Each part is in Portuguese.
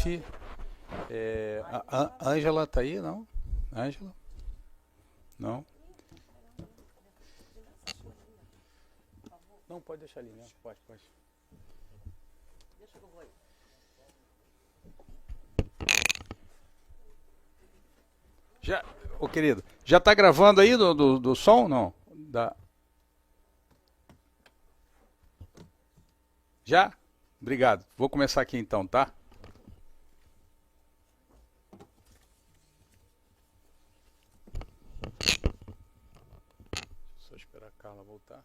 Latifi. A Ângela está aí, não? Ângela? Não? Não, pode deixar ali, né? Pode. Deixa que eu vou aí. Já, ô querido, já está gravando aí do som? Não? Já? Obrigado. Vou começar aqui então, tá? Deixa eu só esperar a Carla voltar.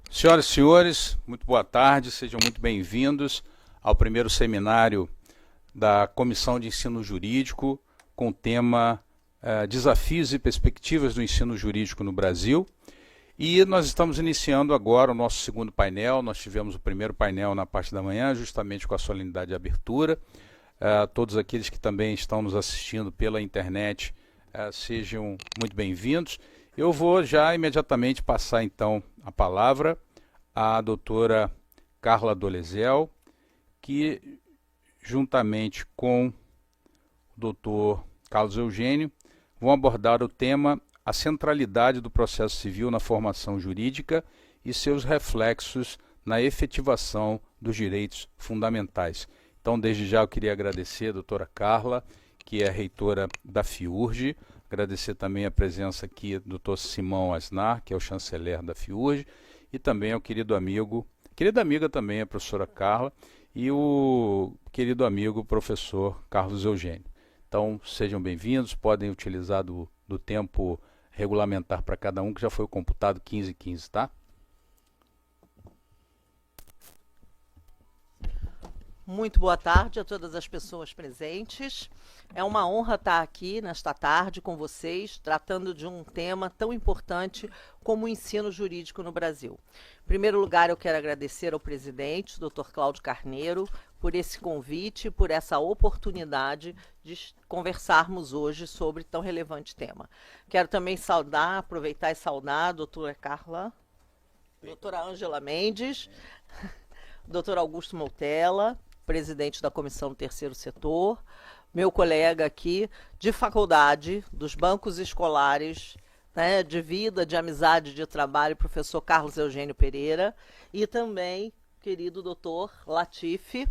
Senhoras e senhores, muito boa tarde, sejam muito bem-vindos ao primeiro seminário da Comissão de Ensino Jurídico com o tema Desafios e Perspectivas do Ensino Jurídico no Brasil. E nós estamos iniciando agora o nosso segundo painel. Nós tivemos o primeiro painel na parte da manhã, justamente com a solenidade de abertura. Todos aqueles que também estão nos assistindo pela internet, sejam muito bem-vindos. Eu vou já imediatamente passar então a palavra à doutora Carla Dolezel, que juntamente com o doutor Carlos Eugênio vão abordar o tema a centralidade do processo civil na formação jurídica e seus reflexos na efetivação dos direitos fundamentais. Então, desde já eu queria agradecer a doutora Carla, que é reitora da FIURJ, agradecer também a presença aqui do Dr. Simão Asnar, que é o chanceler da FIURJ, e também ao querido amigo, querida amiga também, a professora Carla, e o querido amigo professor Carlos Eugênio. Então, sejam bem-vindos, podem utilizar do tempo regulamentar para cada um, que já foi computado 15h15, tá? Muito boa tarde a todas as pessoas presentes. É uma honra estar aqui nesta tarde com vocês, tratando de um tema tão importante como o ensino jurídico no Brasil. Em primeiro lugar, eu quero agradecer ao presidente, Dr. Cláudio Carneiro, por esse convite, por essa oportunidade de conversarmos hoje sobre tão relevante tema. Quero também aproveitar e saudar a doutora Carla, doutora Ângela Mendes, doutor Augusto Moutella, presidente da Comissão do Terceiro Setor, meu colega aqui de faculdade, dos bancos escolares, né, de vida, de amizade, de trabalho, professor Carlos Eugênio Pereira, e também o querido doutor Latifi,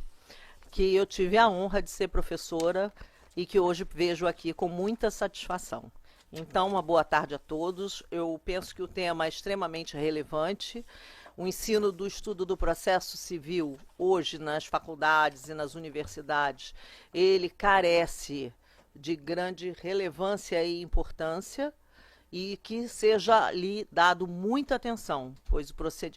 que eu tive a honra de ser professora e que hoje vejo aqui com muita satisfação. Então, uma boa tarde a todos. Eu penso que o tema é extremamente relevante. O ensino do estudo do processo civil, hoje, nas faculdades e nas universidades, ele carece de grande relevância e importância, e que seja lhe dado muita atenção, pois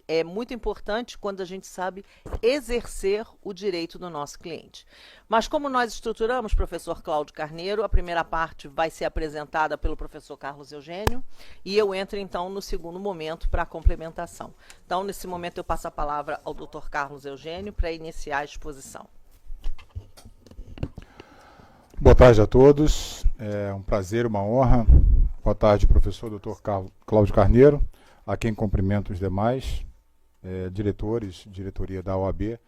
é muito importante quando a gente sabe exercer o direito do nosso cliente. Mas como nós estruturamos, professor Cláudio Carneiro, a primeira parte vai ser apresentada pelo professor Carlos Eugênio, e eu entro então no segundo momento para a complementação. Então, nesse momento eu passo a palavra ao doutor Carlos Eugênio para iniciar a exposição. Boa tarde a todos, é um prazer, uma honra. Boa tarde, professor Dr. Cláudio Carneiro, a quem cumprimento os demais diretores, diretoria da OAB,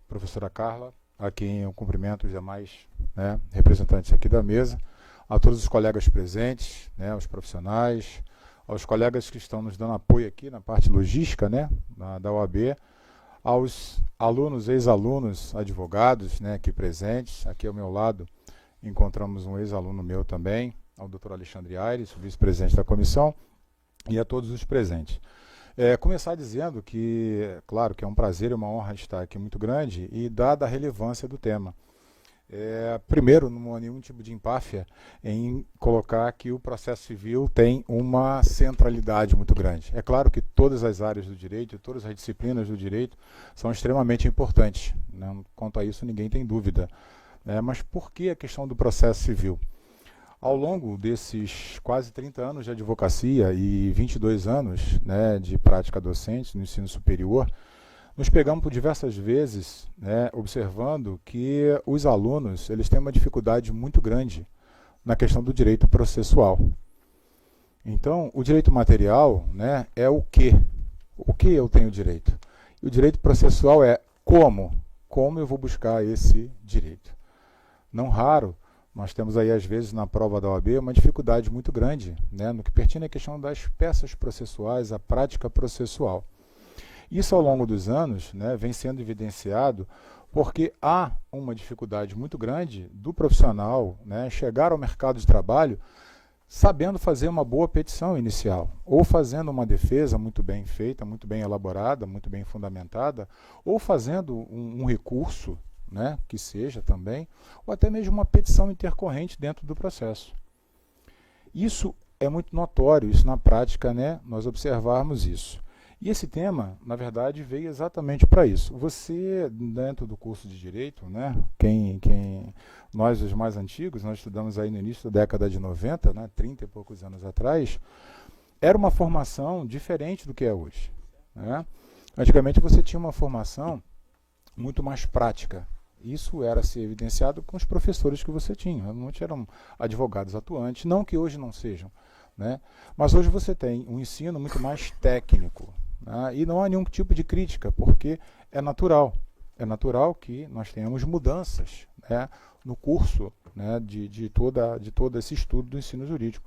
professora Carla, a quem eu cumprimento os demais representantes aqui da mesa, a todos os colegas presentes, os profissionais, aos colegas que estão nos dando apoio aqui na parte logística da OAB, aos alunos, ex-alunos, advogados aqui presentes. Aqui ao meu lado encontramos um ex-aluno meu também, ao Dr. Alexandre Aires, vice-presidente da comissão, e a todos os presentes. Começar dizendo que, claro, que é um prazer e uma honra estar aqui muito grande, e dada a relevância do tema. Primeiro, não há nenhum tipo de empáfia em colocar que o processo civil tem uma centralidade muito grande. É claro que todas as áreas do direito, todas as disciplinas do direito são extremamente importantes, quanto a isso ninguém tem dúvida. Mas por que a questão do processo civil? Ao longo desses quase 30 anos de advocacia e 22 anos de prática docente no ensino superior, nos pegamos por diversas vezes observando que os alunos eles têm uma dificuldade muito grande na questão do direito processual. Então, o direito material, né, é o quê? O que eu tenho direito? E o direito processual é como eu vou buscar esse direito. Não raro, nós temos aí, às vezes, na prova da OAB, uma dificuldade muito grande, né, no que pertine à questão das peças processuais, a prática processual. Isso, ao longo dos anos, né, vem sendo evidenciado porque há uma dificuldade muito grande do profissional, né, chegar ao mercado de trabalho sabendo fazer uma boa petição inicial, ou fazendo uma defesa muito bem feita, muito bem elaborada, muito bem fundamentada, ou fazendo um recurso, né, que seja também, ou até mesmo uma petição intercorrente dentro do processo. Isso é muito notório, isso na prática, né, nós observarmos isso. E esse tema, na verdade, veio exatamente para isso. Você, dentro do curso de Direito, né, nós, os mais antigos, nós estudamos aí no início da década de 90, né, 30 e poucos anos atrás, era uma formação diferente do que é hoje. Né? Antigamente você tinha uma formação muito mais prática. Isso era ser evidenciado com os professores que você tinha. Normalmente eram advogados atuantes, não que hoje não sejam. Né? Mas hoje você tem um ensino muito mais técnico. Né? E não há nenhum tipo de crítica, porque é natural. É natural que nós tenhamos mudanças, né, no curso, né, de todo esse estudo do ensino jurídico.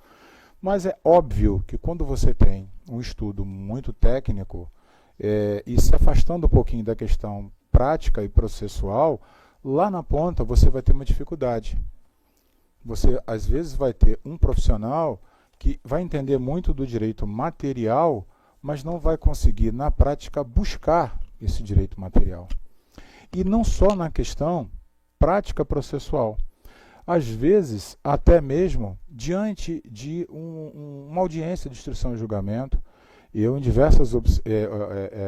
Mas é óbvio que quando você tem um estudo muito técnico e se afastando um pouquinho da questão prática e processual, lá na ponta você vai ter uma dificuldade. Você, às vezes, vai ter um profissional que vai entender muito do direito material, mas não vai conseguir, na prática, buscar esse direito material. E não só na questão prática processual. Às vezes, até mesmo, diante de uma audiência de instrução e julgamento, eu, em diversas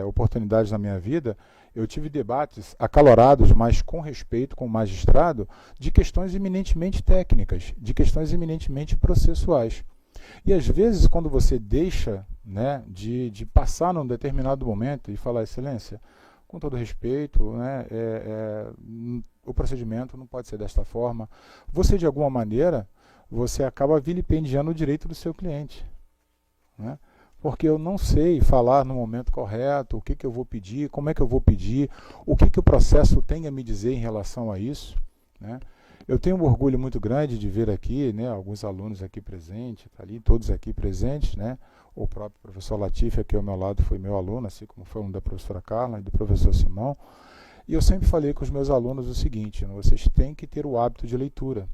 oportunidades na minha vida, eu tive debates acalorados, mas com respeito com o magistrado, de questões eminentemente técnicas, de questões eminentemente processuais. E às vezes, quando você deixa, né, de passar num determinado momento e falar, excelência, com todo respeito, né, o procedimento não pode ser desta forma, você, de alguma maneira, você acaba vilipendiando o direito do seu cliente. Né? Porque eu não sei falar no momento correto, o que eu vou pedir, como é que eu vou pedir, o que o processo tem a me dizer em relação a isso. Né? Eu tenho um orgulho muito grande de ver aqui, né, alguns alunos aqui presentes, tá ali, todos aqui presentes, né? O próprio professor Latif aqui ao meu lado foi meu aluno, assim como foi um da professora Carla e do professor Simão. E eu sempre falei com os meus alunos o seguinte, né, vocês têm que ter o hábito de leitura,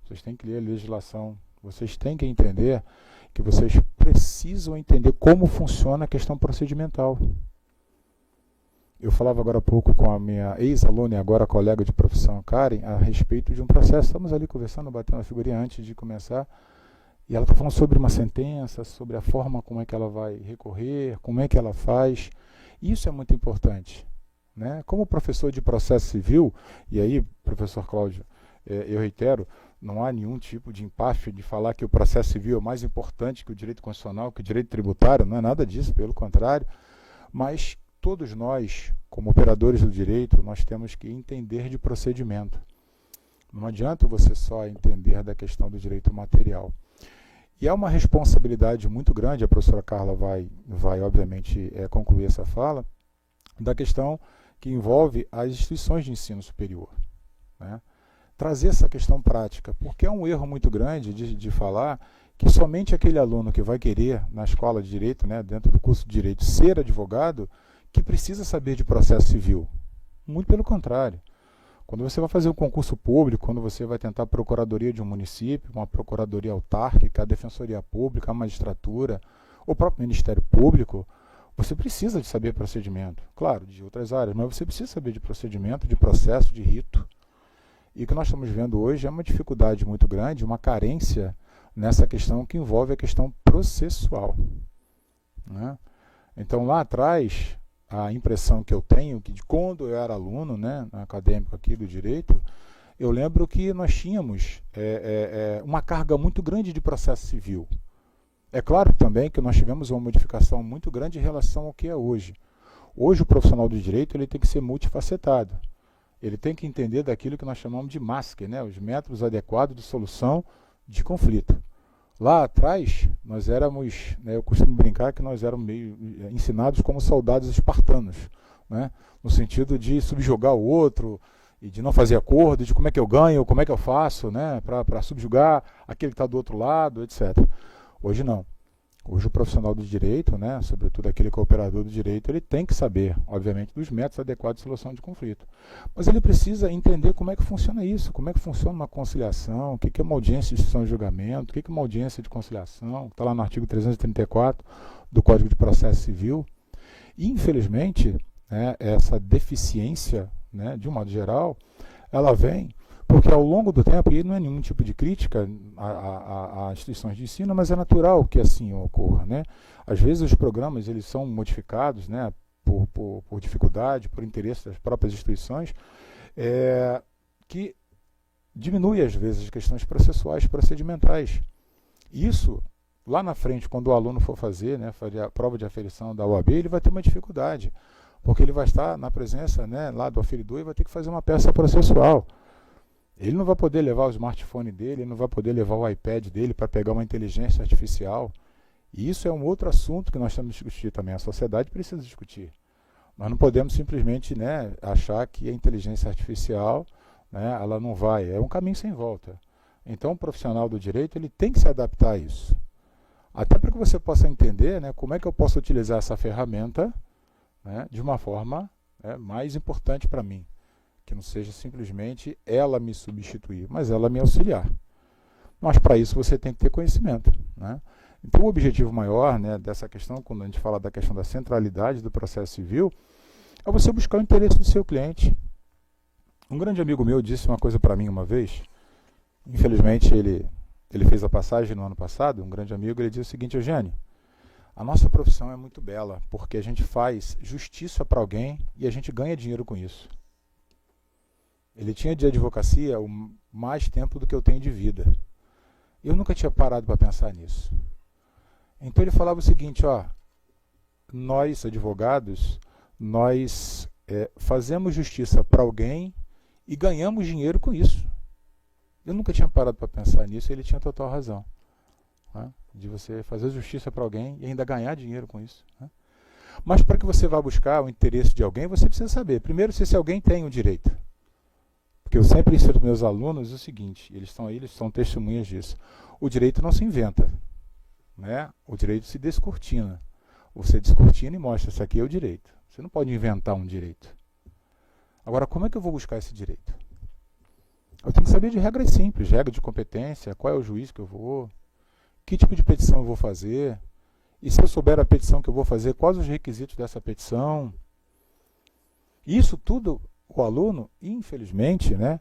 vocês têm que ler a legislação, vocês têm que entender que vocês precisam entender como funciona a questão procedimental. Eu falava agora há pouco com a minha ex-aluna e agora colega de profissão, Karen, a respeito de um processo. Estamos ali conversando, batendo a figurinha antes de começar, e ela está falando sobre uma sentença, sobre a forma como é que ela vai recorrer, como é que ela faz. Isso é muito importante. Né? Como professor de processo civil, e aí, professor Cláudio, eu reitero, não há nenhum tipo de empáfia de falar que o processo civil é mais importante que o direito constitucional, que o direito tributário, não é nada disso, pelo contrário, mas todos nós, como operadores do direito, nós temos que entender de procedimento. Não adianta você só entender da questão do direito material. E há uma responsabilidade muito grande, a professora Carla vai obviamente, concluir essa fala, da questão que envolve as instituições de ensino superior. Né? Trazer essa questão prática, porque é um erro muito grande de falar que somente aquele aluno que vai querer, na escola de Direito, né, dentro do curso de Direito, ser advogado, que precisa saber de processo civil. Muito pelo contrário. Quando você vai fazer um concurso público, quando você vai tentar a procuradoria de um município, uma procuradoria autárquica, a defensoria pública, a magistratura, o próprio Ministério Público, você precisa de saber procedimento. Claro, de outras áreas, mas você precisa saber de procedimento, de processo, de rito. E o que nós estamos vendo hoje é uma dificuldade muito grande, uma carência nessa questão que envolve a questão processual. Né? Então, lá atrás, a impressão que eu tenho, que de quando eu era aluno, né, acadêmico aqui do direito, eu lembro que nós tínhamos uma carga muito grande de processo civil. É claro também que nós tivemos uma modificação muito grande em relação ao que é hoje. Hoje o profissional do direito ele tem que ser multifacetado. Ele tem que entender daquilo que nós chamamos de MASC, né, os métodos adequados de solução de conflito. Lá atrás, nós éramos, né, eu costumo brincar que nós éramos meio ensinados como soldados espartanos, né, no sentido de subjugar o outro e de não fazer acordo, de como é que eu ganho, como é que eu faço, né, para subjugar aquele que está do outro lado, etc. Hoje não. Hoje o profissional do direito, né, sobretudo aquele que é operador do direito, ele tem que saber, obviamente, dos métodos adequados de solução de conflito. Mas ele precisa entender como é que funciona isso, como é que funciona uma conciliação, o que é uma audiência de instrução de julgamento, o que é uma audiência de conciliação, está lá no artigo 334 do Código de Processo Civil. E, infelizmente, né, essa deficiência, né, de um modo geral, ela vem porque ao longo do tempo, e não é nenhum tipo de crítica a instituições de ensino, mas é natural que assim ocorra, né? Às vezes os programas eles são modificados, né, por dificuldade, por interesse das próprias instituições, que diminui às vezes as questões processuais, procedimentais. Isso, lá na frente, quando o aluno for fazer a prova de aferição da OAB, ele vai ter uma dificuldade, porque ele vai estar na presença, né, lá do aferidor e vai ter que fazer uma peça processual. Ele não vai poder levar o smartphone dele, ele não vai poder levar o iPad dele para pegar uma inteligência artificial. E isso é um outro assunto que nós temos que discutir também. A sociedade precisa discutir. Nós não podemos simplesmente, né, achar que a inteligência artificial, né, ela não vai. É um caminho sem volta. Então, o profissional do direito ele tem que se adaptar a isso. Até para que você possa entender, né, como é que eu posso utilizar essa ferramenta, né, de uma forma, né, mais importante para mim. Que não seja simplesmente ela me substituir, mas ela me auxiliar. Mas para isso você tem que ter conhecimento, né? Então o objetivo maior, né, dessa questão, quando a gente fala da questão da centralidade do processo civil, é você buscar o interesse do seu cliente. Um grande amigo meu disse uma coisa para mim uma vez, infelizmente ele fez a passagem no ano passado, um grande amigo, ele disse o seguinte: Eugênio, a nossa profissão é muito bela, porque a gente faz justiça para alguém e a gente ganha dinheiro com isso. Ele tinha de advocacia mais tempo do que eu tenho de vida. Eu nunca tinha parado para pensar nisso. Então ele falava o seguinte, nós advogados, nós fazemos justiça para alguém e ganhamos dinheiro com isso. Eu nunca tinha parado para pensar nisso e ele tinha total razão. Né? De você fazer justiça para alguém e ainda ganhar dinheiro com isso. Né? Mas para que você vá buscar o interesse de alguém, você precisa saber, primeiro, se esse alguém tem o direito. Porque eu sempre ensino para meus alunos o seguinte, eles estão aí, eles são testemunhas disso. O direito não se inventa, né? O direito se descortina. Você descortina e mostra, isso aqui é o direito. Você não pode inventar um direito. Agora, como é que eu vou buscar esse direito? Eu tenho que saber de regras simples, regra de competência, qual é o juiz que eu vou, que tipo de petição eu vou fazer, e se eu souber a petição que eu vou fazer, quais os requisitos dessa petição. Isso tudo o aluno, infelizmente, né,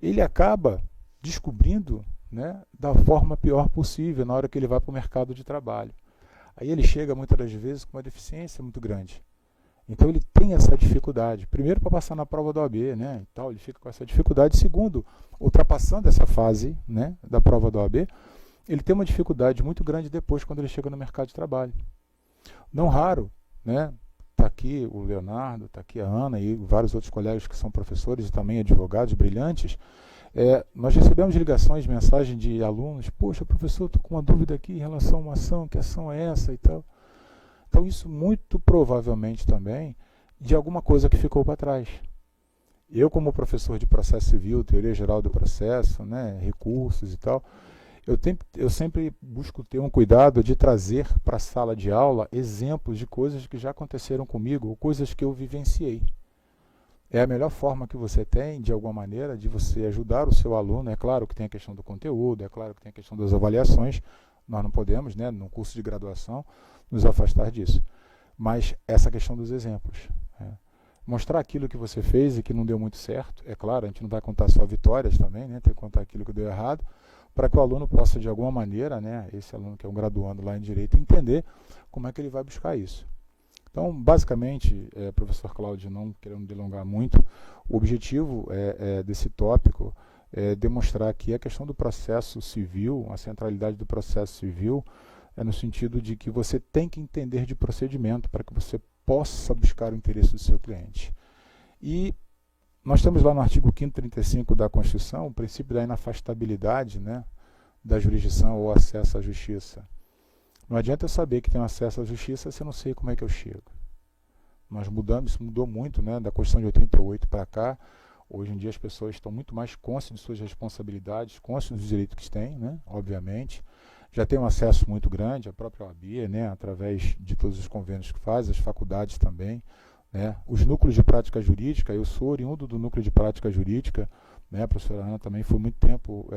ele acaba descobrindo, né, da forma pior possível na hora que ele vai para o mercado de trabalho. Aí ele chega muitas das vezes com uma deficiência muito grande. Então ele tem essa dificuldade. Primeiro para passar na prova da OAB, né, e tal, ele fica com essa dificuldade. Segundo, ultrapassando essa fase, né, da prova da OAB, ele tem uma dificuldade muito grande depois quando ele chega no mercado de trabalho. Não raro, né, está aqui o Leonardo, está aqui a Ana e vários outros colegas que são professores e também advogados brilhantes. Nós recebemos ligações, mensagens de alunos, poxa, professor, estou com uma dúvida aqui em relação a uma ação, que ação é essa e tal. Então isso muito provavelmente também de alguma coisa que ficou para trás. Eu como professor de processo civil, teoria geral do processo, né, recursos e tal, eu sempre busco ter um cuidado de trazer para a sala de aula exemplos de coisas que já aconteceram comigo, ou coisas que eu vivenciei. É a melhor forma que você tem, de alguma maneira, de você ajudar o seu aluno. É claro que tem a questão do conteúdo, é claro que tem a questão das avaliações. Nós não podemos, né, no curso de graduação, nos afastar disso. Mas essa questão dos exemplos. Mostrar aquilo que você fez e que não deu muito certo. É claro, a gente não vai contar só vitórias também, né, tem que contar aquilo que deu errado, para que o aluno possa, de alguma maneira, né, esse aluno que é um graduando lá em Direito, entender como é que ele vai buscar isso. Então, basicamente, professor Cláudio, não querendo delongar muito, o objetivo desse tópico é demonstrar que a questão do processo civil, a centralidade do processo civil, é no sentido de que você tem que entender de procedimento para que você possa buscar o interesse do seu cliente. E nós temos lá no artigo 5º 35 da Constituição, o princípio da inafastabilidade, né, da jurisdição ou acesso à justiça. Não adianta eu saber que tenho acesso à justiça se eu não sei como é que eu chego. Nós mudamos, isso mudou muito, né, da Constituição de 88 para cá. Hoje em dia as pessoas estão muito mais conscientes de suas responsabilidades, conscientes dos direitos que têm, né, obviamente. Já tem um acesso muito grande, a própria OAB, né, através de todos os convênios que faz, as faculdades também, né, os núcleos de prática jurídica. Eu sou oriundo do núcleo de prática jurídica, né, a professora Ana também foi muito tempo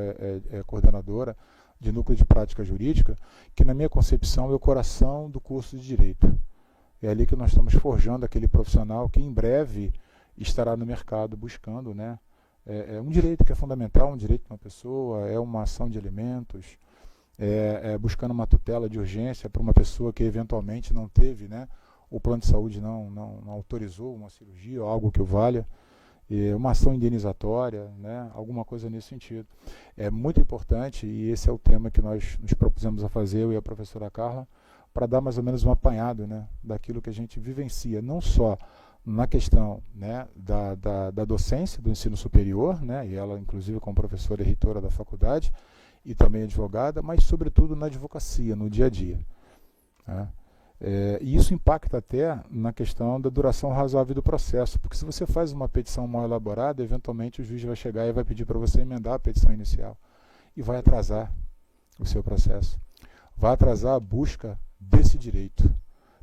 coordenadora de núcleo de prática jurídica, que na minha concepção é o coração do curso de Direito. É ali que nós estamos forjando aquele profissional que em breve estará no mercado buscando, né, um direito que é fundamental, um direito de uma pessoa, é uma ação de alimentos, buscando uma tutela de urgência para uma pessoa que eventualmente não teve, né, o plano de saúde não autorizou uma cirurgia ou algo que o valha, uma ação indenizatória, né, alguma coisa nesse sentido. É muito importante e esse é o tema que nós nos propusemos a fazer, eu e a professora Carla, para dar mais ou menos um apanhado, né, daquilo que a gente vivencia, não só na questão, né, da docência, do ensino superior, né, e ela inclusive como professora e reitora da faculdade, e também advogada, mas sobretudo na advocacia, no dia a dia. Né? E isso impacta até na questão da duração razoável do processo, porque se você faz uma petição mal elaborada, eventualmente o juiz vai chegar e vai pedir para você emendar a petição inicial, e vai atrasar o seu processo. Vai atrasar a busca desse direito,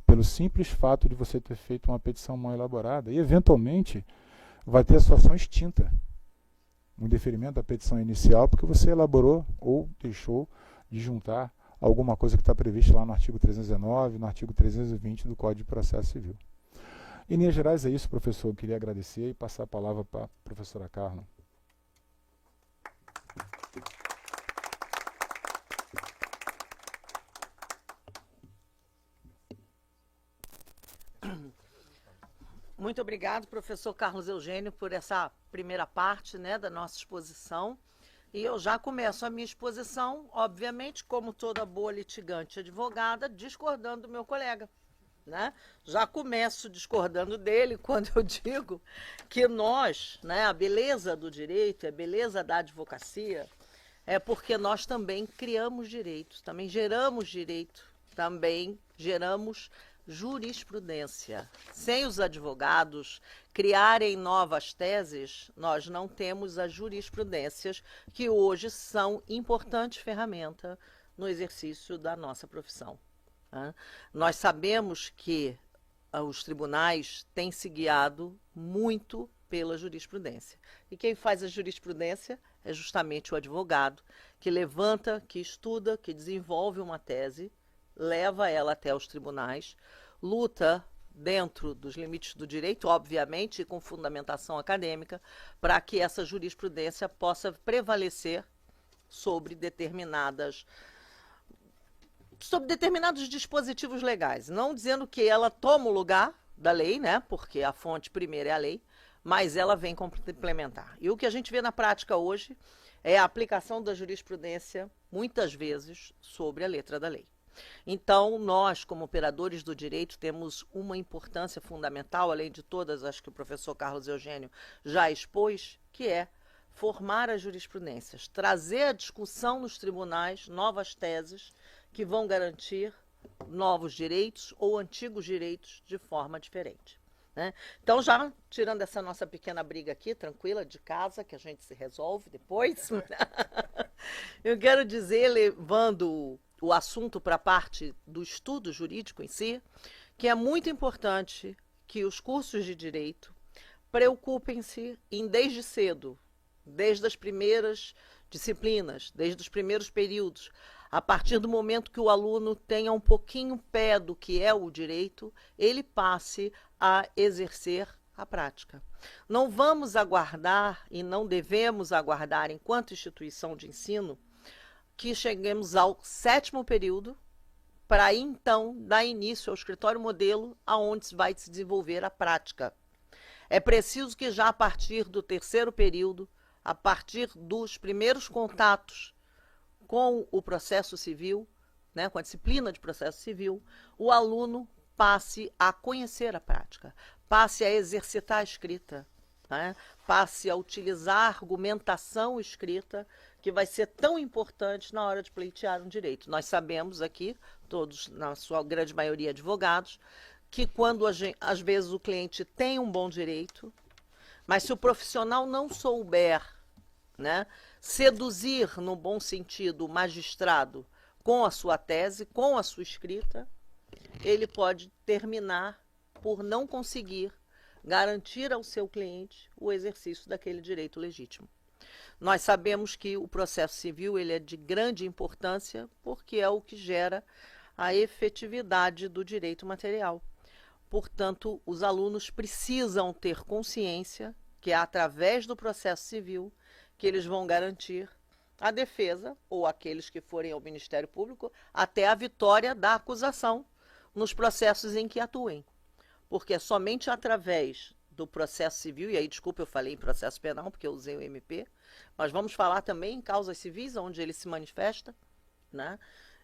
pelo simples fato de você ter feito uma petição mal elaborada, e eventualmente vai ter a sua ação extinta, um deferimento da petição inicial, porque você elaborou ou deixou de juntar alguma coisa que está prevista lá no artigo 319, no artigo 320 do Código de Processo Civil. Em linhas gerais é isso, professor. Eu queria agradecer e passar a palavra para a professora Carla. Muito obrigado, professor Carlos Eugênio, por essa primeira parte, né, da nossa exposição. E eu já começo a minha exposição, obviamente, como toda boa litigante advogada, discordando do meu colega. Né? Já começo discordando dele quando eu digo que nós, né, a beleza do direito, a beleza da advocacia, é porque nós também criamos direitos, também geramos direito, também geramos jurisprudência. Sem os advogados criarem novas teses, nós não temos as jurisprudências que hoje são importante ferramenta no exercício da nossa profissão. Né? Nós sabemos que os tribunais têm se guiado muito pela jurisprudência. E quem faz a jurisprudência é justamente o advogado, que levanta, que estuda, que desenvolve uma tese, leva ela até os tribunais, luta dentro dos limites do direito, obviamente, e com fundamentação acadêmica, para que essa jurisprudência possa prevalecer sobre determinados dispositivos legais. Não dizendo que ela toma o lugar da lei, né? Porque a fonte primeira é a lei, mas ela vem complementar. E o que a gente vê na prática hoje é a aplicação da jurisprudência, muitas vezes, sobre a letra da lei. Então, nós, como operadores do direito, temos uma importância fundamental, além de todas as que o professor Carlos Eugênio já expôs, que é formar as jurisprudências, trazer à discussão nos tribunais novas teses que vão garantir novos direitos ou antigos direitos de forma diferente. Né? Então, já tirando essa nossa pequena briga aqui, tranquila, de casa, que a gente se resolve depois, eu quero dizer, levando o assunto para a parte do estudo jurídico em si, que é muito importante que os cursos de direito preocupem-se em, desde cedo, desde as primeiras disciplinas, desde os primeiros períodos, a partir do momento que o aluno tenha um pouquinho pé do que é o direito, ele passe a exercer a prática. Não vamos aguardar e não devemos aguardar, enquanto instituição de ensino, que cheguemos ao 7º período, para então dar início ao escritório modelo, aonde vai se desenvolver a prática. É preciso que já a partir do 3º período, a partir dos primeiros contatos com o processo civil, né, com a disciplina de processo civil, o aluno passe a conhecer a prática, passe a exercitar a escrita, né, passe a utilizar a argumentação escrita que vai ser tão importante na hora de pleitear um direito. Nós sabemos aqui, todos, na sua grande maioria, advogados, que quando às vezes o cliente tem um bom direito, mas se o profissional não souber, né, seduzir, no bom sentido, o magistrado com a sua tese, com a sua escrita, ele pode terminar por não conseguir garantir ao seu cliente o exercício daquele direito legítimo. Nós sabemos que o processo civil ele é de grande importância porque é o que gera a efetividade do direito material. Portanto, os alunos precisam ter consciência que é através do processo civil que eles vão garantir a defesa, ou aqueles que forem ao Ministério Público, até a vitória da acusação nos processos em que atuem. Porque é somente através do processo civil, e aí, desculpa, eu falei em processo penal, porque eu usei o MP, mas vamos falar também em causas civis, onde ele se manifesta, né?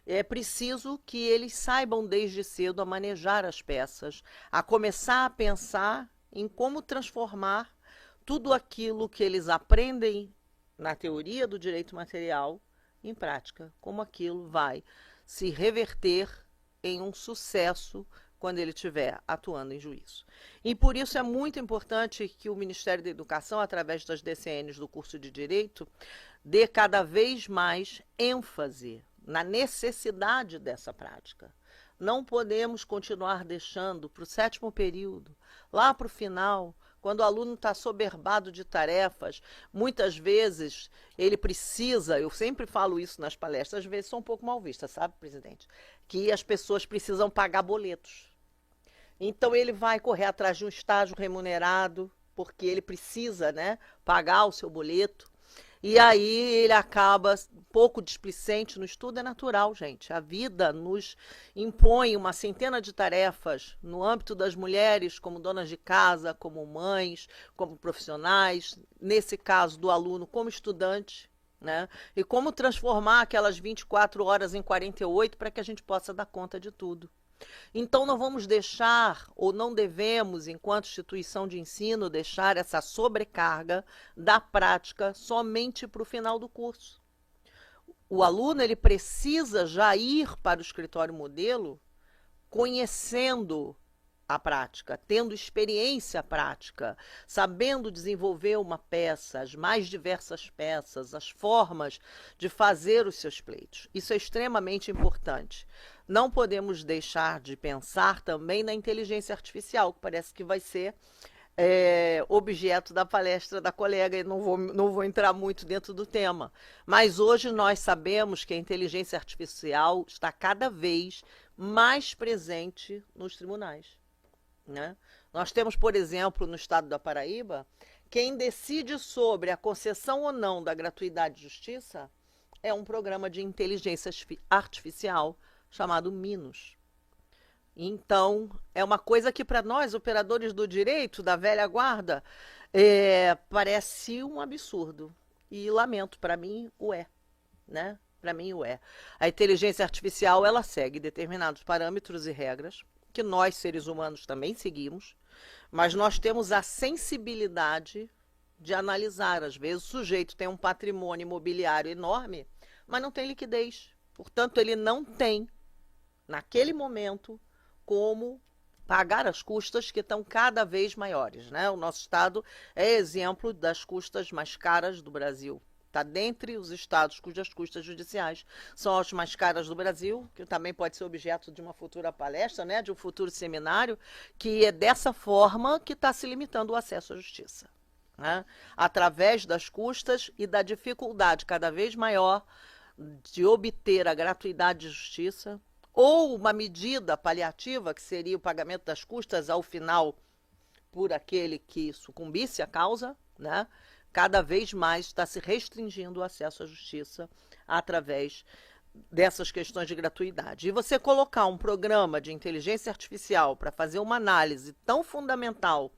É preciso que eles saibam desde cedo a manejar as peças, a começar a pensar em como transformar tudo aquilo que eles aprendem na teoria do direito material em prática, como aquilo vai se reverter em um sucesso quando ele estiver atuando em juízo. E por isso é muito importante que o Ministério da Educação, através das DCNs do curso de Direito, dê cada vez mais ênfase na necessidade dessa prática. Não podemos continuar deixando para o 7º período, lá para o final, quando o aluno está soberbado de tarefas, muitas vezes ele precisa, eu sempre falo isso nas palestras, às vezes sou um pouco mal vista, sabe, presidente? Que as pessoas precisam pagar boletos. Então ele vai correr atrás de um estágio remunerado, porque ele precisa, né, pagar o seu boleto. E aí ele acaba um pouco displicente no estudo, é natural, gente. A vida nos impõe uma centena de tarefas no âmbito das mulheres, como donas de casa, como mães, como profissionais, nesse caso do aluno como estudante, né? E como transformar aquelas 24 horas em 48 para que a gente possa dar conta de tudo. Então não vamos deixar, ou não devemos, enquanto instituição de ensino, deixar essa sobrecarga da prática somente para o final do curso. O aluno ele precisa já ir para o escritório modelo conhecendo a prática, tendo experiência prática, sabendo desenvolver uma peça, as mais diversas peças, as formas de fazer os seus pleitos. Isso é extremamente importante. Não podemos deixar de pensar também na inteligência artificial, que parece que vai ser objeto da palestra da colega, e não vou entrar muito dentro do tema. Mas hoje nós sabemos que a inteligência artificial está cada vez mais presente nos tribunais, né? Nós temos, por exemplo, no estado da Paraíba, quem decide sobre a concessão ou não da gratuidade de justiça é um programa de inteligência artificial chamado Minos. Então, é uma coisa que para nós, operadores do direito, da velha guarda, parece um absurdo. E lamento, para mim o é, né? Para mim o é. A inteligência artificial, ela segue determinados parâmetros e regras, que nós, seres humanos, também seguimos, mas nós temos a sensibilidade de analisar. Às vezes o sujeito tem um patrimônio imobiliário enorme, mas não tem liquidez. Portanto, ele não tem, naquele momento, como pagar as custas que estão cada vez maiores, né? O nosso estado é exemplo das custas mais caras do Brasil. Está dentre os estados cujas custas judiciais são as mais caras do Brasil, que também pode ser objeto de uma futura palestra, né? De um futuro seminário, que é dessa forma que está se limitando o acesso à justiça, né? Através das custas e da dificuldade cada vez maior de obter a gratuidade de justiça, ou uma medida paliativa, que seria o pagamento das custas ao final por aquele que sucumbisse à causa, né? Cada vez mais está se restringindo o acesso à justiça através dessas questões de gratuidade. E você colocar um programa de inteligência artificial para fazer uma análise tão fundamental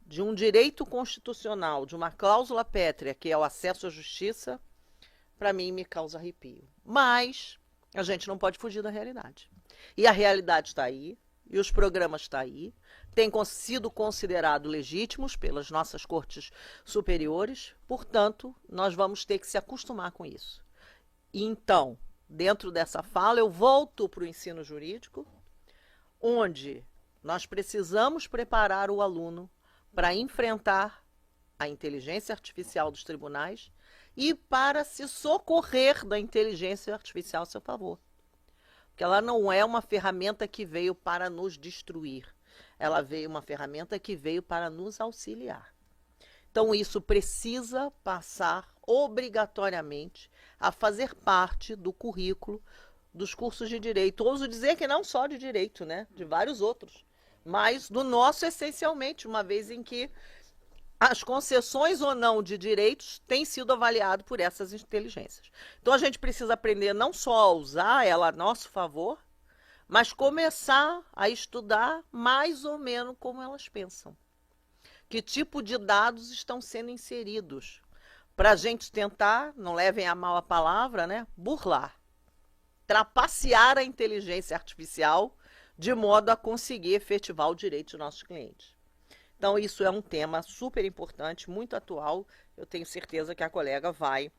de um direito constitucional, de uma cláusula pétrea, que é o acesso à justiça, para mim me causa arrepio. Mas a gente não pode fugir da realidade. E a realidade está aí, e os programas estão aí, têm sido considerados legítimos pelas nossas cortes superiores, portanto, nós vamos ter que se acostumar com isso. E então, dentro dessa fala, eu volto para o ensino jurídico, onde nós precisamos preparar o aluno para enfrentar a inteligência artificial dos tribunais e para se socorrer da inteligência artificial a seu favor. Porque ela não é uma ferramenta que veio para nos destruir. Ela veio uma ferramenta que veio para nos auxiliar. Então, isso precisa passar obrigatoriamente a fazer parte do currículo dos cursos de direito. Ouso dizer que não só de direito, né? De vários outros. Mas do nosso, essencialmente, uma vez em que as concessões ou não de direitos têm sido avaliadas por essas inteligências. Então, a gente precisa aprender não só a usar ela a nosso favor, mas começar a estudar mais ou menos como elas pensam. Que tipo de dados estão sendo inseridos. Para a gente tentar, não levem a mal a palavra, né? Burlar. Trapacear a inteligência artificial de modo a conseguir efetivar o direito dos nossos clientes. Então, isso é um tema super importante, muito atual. Eu tenho certeza que a colega vai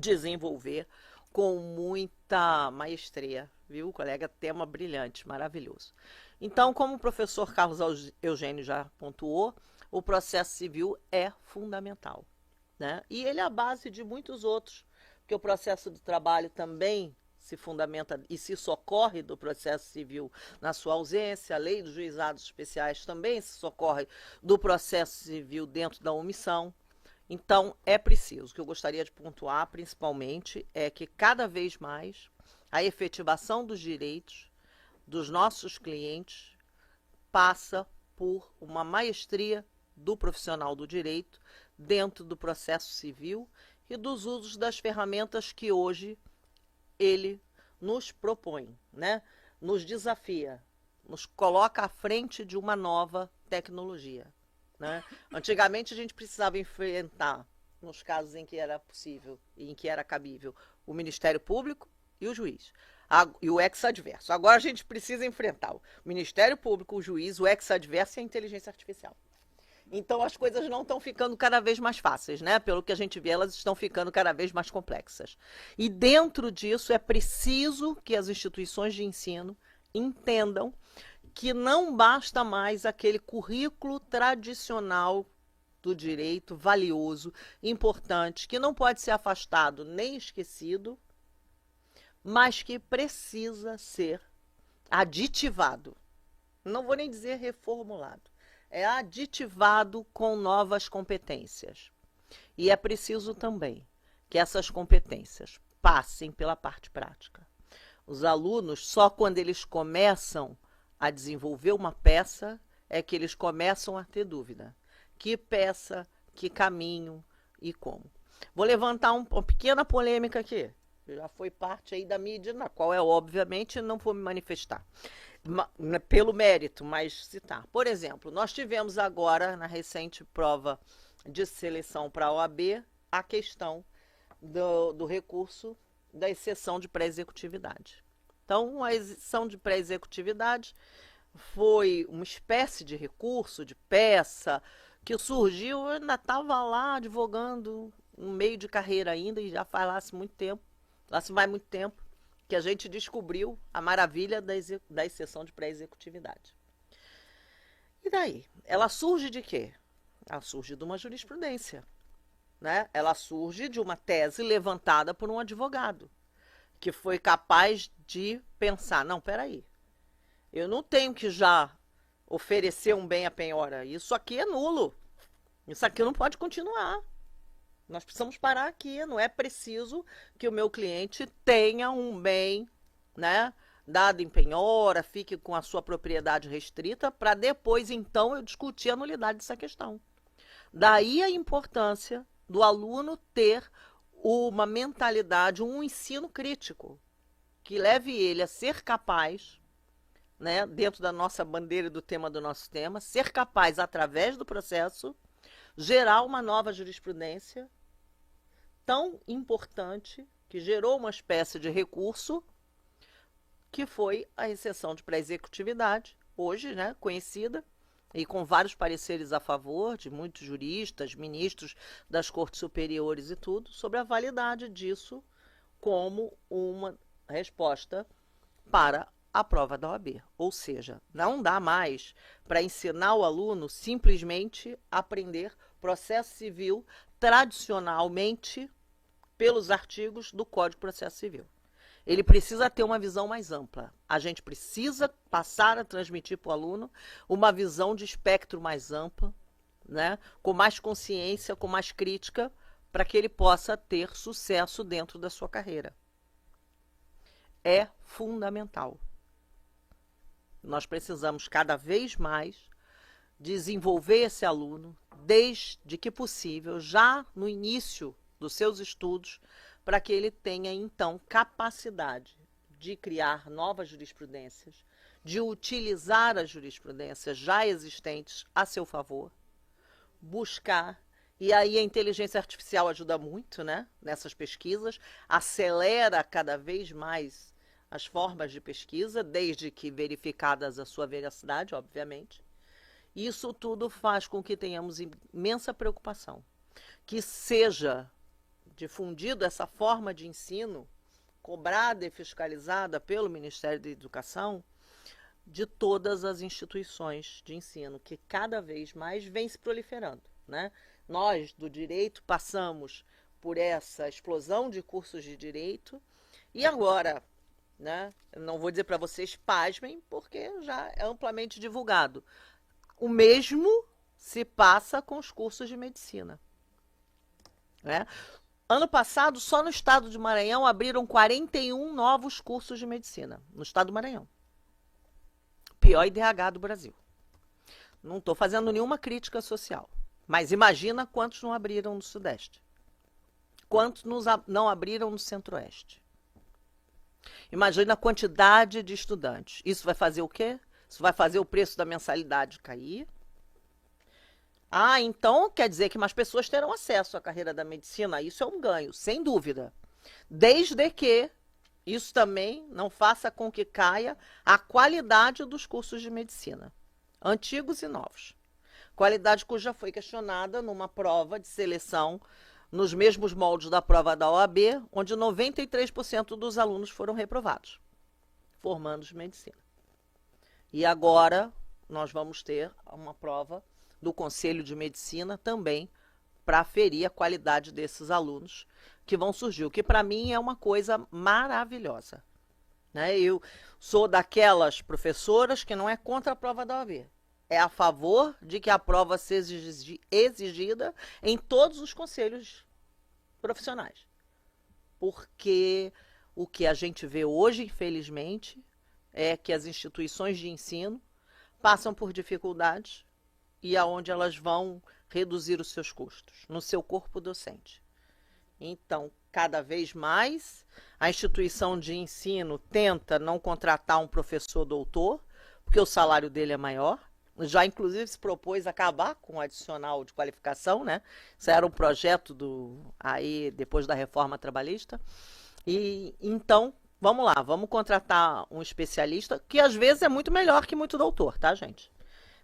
desenvolver com muita maestria, viu, colega? Tema brilhante, maravilhoso. Então, como o professor Carlos Eugênio já pontuou, o processo civil é fundamental, né? E ele é a base de muitos outros, porque o processo do trabalho também se fundamenta e se socorre do processo civil na sua ausência, a lei dos juizados especiais também se socorre do processo civil dentro da omissão. Então, é preciso, o que eu gostaria de pontuar principalmente é que cada vez mais a efetivação dos direitos dos nossos clientes passa por uma maestria do profissional do direito dentro do processo civil e dos usos das ferramentas que hoje ele nos propõe, né? Nos desafia, nos coloca à frente de uma nova tecnologia, né? Antigamente a gente precisava enfrentar, nos casos em que era possível e em que era cabível, o Ministério Público e o juiz, e o ex-adverso. Agora a gente precisa enfrentar o Ministério Público, o juiz, o ex-adverso e a inteligência artificial. Então as coisas não estão ficando cada vez mais fáceis, né? Pelo que a gente vê, elas estão ficando cada vez mais complexas. E dentro disso é preciso que as instituições de ensino entendam que não basta mais aquele currículo tradicional do direito, valioso, importante, que não pode ser afastado nem esquecido, mas que precisa ser aditivado. Não vou nem dizer reformulado. É aditivado com novas competências. E é preciso também que essas competências passem pela parte prática. Os alunos, só quando eles começam a desenvolver uma peça, é que eles começam a ter dúvida. Que peça, que caminho e como. Vou levantar uma pequena polêmica aqui. Já foi parte aí da mídia, na qual obviamente, não vou me manifestar pelo mérito, mas citar. Por exemplo, nós tivemos agora, na recente prova de seleção para a OAB, a questão do recurso da exceção de pré-executividade. Então, a exceção de pré-executividade foi uma espécie de recurso, de peça, que surgiu, eu ainda estava lá advogando, no meio de carreira ainda, e já faz lá muito tempo, lá se vai muito tempo, que a gente descobriu a maravilha da exceção de pré-executividade. E daí? Ela surge de quê? Ela surge de uma jurisprudência, né? Ela surge de uma tese levantada por um advogado, que foi capaz de pensar, não, peraí, eu não tenho que já oferecer um bem à penhora, isso aqui é nulo, isso aqui não pode continuar. Nós precisamos parar aqui, não é preciso que o meu cliente tenha um bem, né, dado em penhora, fique com a sua propriedade restrita, para depois, então, eu discutir a nulidade dessa questão. Daí a importância do aluno ter uma mentalidade, um ensino crítico, que leve ele a ser capaz, né, dentro da nossa bandeira e do tema do nosso tema, ser capaz, através do processo, gerar uma nova jurisprudência tão importante, que gerou uma espécie de recurso que foi a exceção de pré-executividade, hoje, né, conhecida, e com vários pareceres a favor de muitos juristas, ministros das cortes superiores e tudo, sobre a validade disso como uma resposta para a prova da OAB. Ou seja, não dá mais para ensinar o aluno simplesmente aprender processo civil tradicionalmente pelos artigos do Código de Processo Civil. Ele precisa ter uma visão mais ampla. A gente precisa passar a transmitir para o aluno uma visão de espectro mais ampla, né? Com mais consciência, com mais crítica, para que ele possa ter sucesso dentro da sua carreira. É fundamental. Nós precisamos cada vez mais desenvolver esse aluno, desde que possível, já no início dos seus estudos, para que ele tenha, então, capacidade de criar novas jurisprudências, de utilizar as jurisprudências já existentes a seu favor, buscar, e aí a inteligência artificial ajuda muito, né, nessas pesquisas, acelera cada vez mais as formas de pesquisa, desde que verificadas a sua veracidade, obviamente. Isso tudo faz com que tenhamos imensa preocupação, que seja difundido essa forma de ensino, cobrada e fiscalizada pelo Ministério da Educação, de todas as instituições de ensino, que cada vez mais vem se proliferando, né? Nós, do direito, passamos por essa explosão de cursos de direito e agora, né, não vou dizer para vocês pasmem, porque já é amplamente divulgado. O mesmo se passa com os cursos de medicina, né? Ano passado, só no estado de Maranhão, abriram 41 novos cursos de medicina, no estado do Maranhão. Pior IDH do Brasil. Não estou fazendo nenhuma crítica social, mas imagina quantos não abriram no Sudeste. Quantos não abriram no Centro-Oeste. Imagina a quantidade de estudantes. Isso vai fazer o quê? Isso vai fazer o preço da mensalidade cair. Ah, então quer dizer que mais pessoas terão acesso à carreira da medicina? Isso é um ganho, sem dúvida. Desde que isso também não faça com que caia a qualidade dos cursos de medicina, antigos e novos. Qualidade que já foi questionada numa prova de seleção, nos mesmos moldes da prova da OAB, onde 93% dos alunos foram reprovados, formandos de medicina. E agora nós vamos ter uma prova do Conselho de Medicina também para aferir a qualidade desses alunos que vão surgir, o que para mim é uma coisa maravilhosa, né? Eu sou daquelas professoras que não é contra a prova da OAB, é a favor de que a prova seja exigida em todos os conselhos profissionais, porque o que a gente vê hoje, infelizmente, é que as instituições de ensino passam por dificuldades e aonde elas vão reduzir os seus custos, no seu corpo docente. Então, cada vez mais, a instituição de ensino tenta não contratar um professor doutor, porque o salário dele é maior, já inclusive se propôs acabar com o adicional de qualificação, né? Isso era um projeto aí depois da reforma trabalhista. E então, vamos lá, vamos contratar um especialista, que às vezes é muito melhor que muito doutor, tá, gente?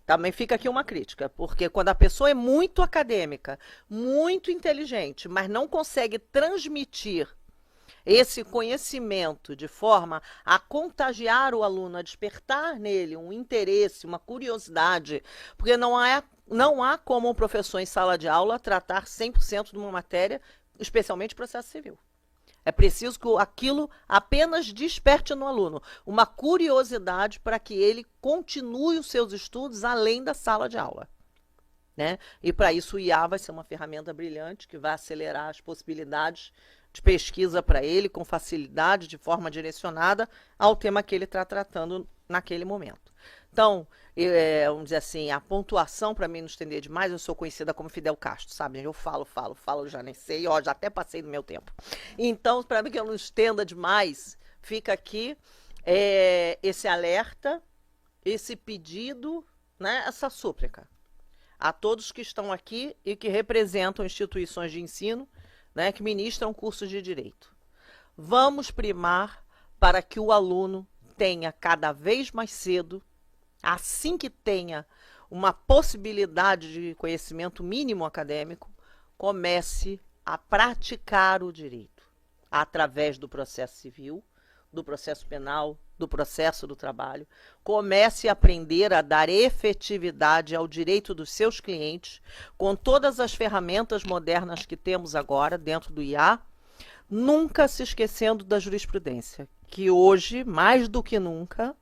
Também fica aqui uma crítica, porque quando a pessoa é muito acadêmica, muito inteligente, mas não consegue transmitir esse conhecimento de forma a contagiar o aluno, a despertar nele um interesse, uma curiosidade, porque não há como um professor em sala de aula tratar 100% de uma matéria, especialmente processo civil. É preciso que aquilo apenas desperte no aluno uma curiosidade para que ele continue os seus estudos além da sala de aula, né? E para isso o IA vai ser uma ferramenta brilhante que vai acelerar as possibilidades de pesquisa para ele com facilidade, de forma direcionada ao tema que ele está tratando naquele momento. Então, vamos dizer assim, a pontuação, para mim não estender demais, eu sou conhecida como Fidel Castro, sabe? Eu falo, já nem sei, ó, já até passei do meu tempo. Então, para mim que eu não estenda demais, fica aqui esse alerta, esse pedido, né, essa súplica a todos que estão aqui e que representam instituições de ensino, né, que ministram cursos de direito. Vamos primar para que o aluno tenha cada vez mais cedo, assim que tenha uma possibilidade de conhecimento mínimo acadêmico, comece a praticar o direito através do processo civil, do processo penal, do processo do trabalho. Comece a aprender a dar efetividade ao direito dos seus clientes com todas as ferramentas modernas que temos agora dentro do IA, nunca se esquecendo da jurisprudência, que hoje, mais do que nunca,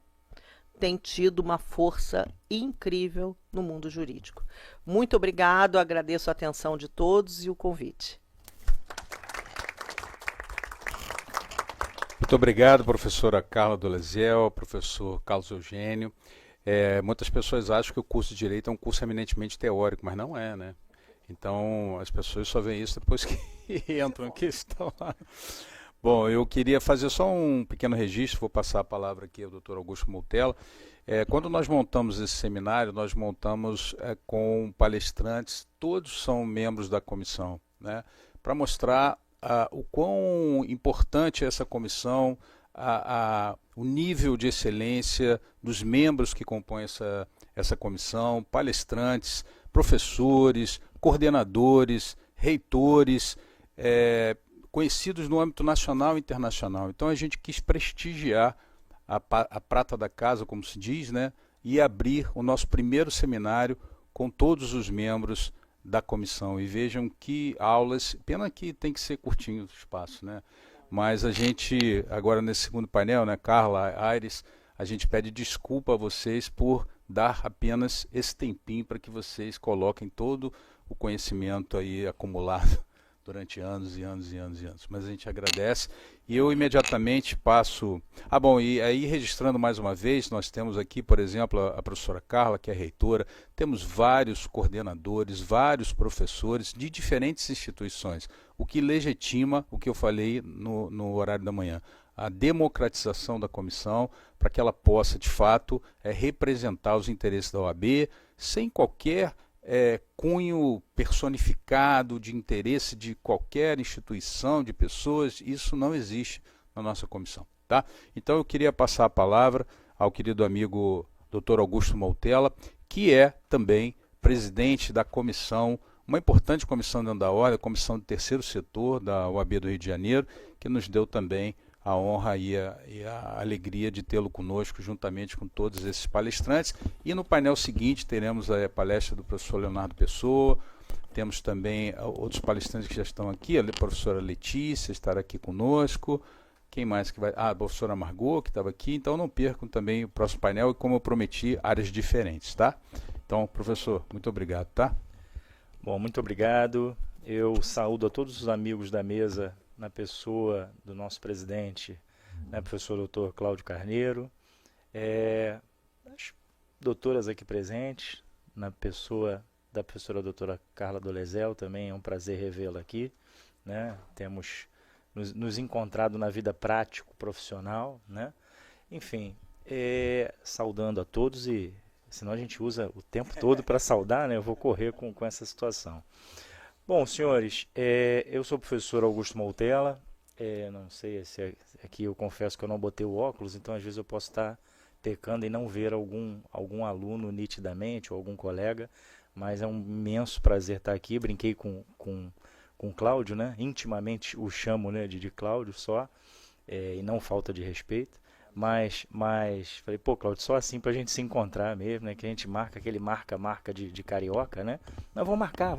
tem tido uma força incrível no mundo jurídico. Muito obrigado, agradeço a atenção de todos e o convite. Muito obrigado, professora Carla Dolezal, professor Carlos Eugênio. Muitas pessoas acham que o curso de Direito é um curso eminentemente teórico, mas não é, né? Então, as pessoas só veem isso depois que entram aqui, estão lá. Bom, eu queria fazer só um pequeno registro, vou passar a palavra aqui ao Dr. Augusto Moutella. Quando nós montamos esse seminário, nós montamos com palestrantes, todos são membros da comissão, né? Para mostrar o quão importante é essa comissão, o nível de excelência dos membros que compõem essa comissão, palestrantes, professores, coordenadores, reitores, conhecidos no âmbito nacional e internacional. Então a gente quis prestigiar a prata da casa, como se diz, né? E abrir o nosso primeiro seminário com todos os membros da comissão. E vejam que aulas, pena que tem que ser curtinho o espaço, né? Mas a gente, agora nesse segundo painel, né, Carla, Aires, a gente pede desculpa a vocês por dar apenas esse tempinho para que vocês coloquem todo o conhecimento aí acumulado durante anos e anos e anos e anos. Mas a gente agradece e eu imediatamente passo... bom, e aí registrando mais uma vez, nós temos aqui, por exemplo, a professora Carla, que é reitora, temos vários coordenadores, vários professores de diferentes instituições, o que legitima o que eu falei no horário da manhã, a democratização da comissão, para que ela possa, de fato, representar os interesses da OAB, sem qualquer cunho personificado de interesse de qualquer instituição, de pessoas. Isso não existe na nossa comissão, tá? Então eu queria passar a palavra ao querido amigo Dr. Augusto Moutella, que é também presidente da comissão, uma importante comissão dentro da ordem, a comissão do terceiro setor da OAB do Rio de Janeiro, que nos deu também a honra e a alegria de tê-lo conosco, juntamente com todos esses palestrantes. E no painel seguinte teremos a palestra do professor Leonardo Pessoa, temos também outros palestrantes que já estão aqui, a professora Letícia estará aqui conosco, quem mais que vai... a professora Margot, que estava aqui, então não percam também o próximo painel, e como eu prometi, áreas diferentes, tá? Então, professor, muito obrigado, tá? Bom, muito obrigado. Eu saúdo a todos os amigos da mesa, na pessoa do nosso presidente, né, professor Dr. Cláudio Carneiro, as doutoras aqui presentes, na pessoa da professora doutora Carla Dolezal, também é um prazer revê-la aqui, né? Temos nos encontrado na vida prático-profissional, né? Enfim, saudando a todos, e senão a gente usa o tempo todo para saudar, né? Eu vou correr com essa situação. Bom, senhores, eu sou o professor Augusto Moutella, não sei se aqui eu confesso que eu não botei o óculos, então às vezes eu posso estar pecando e não ver algum aluno nitidamente ou algum colega, mas é um imenso prazer estar aqui. Brinquei com o Cláudio, né? Intimamente o chamo, né, de Cláudio só, e não falta de respeito. Mas falei, pô, Cláudio, só assim pra gente se encontrar mesmo, né? Que a gente marca aquele marca de carioca, né? Não, vamos marcar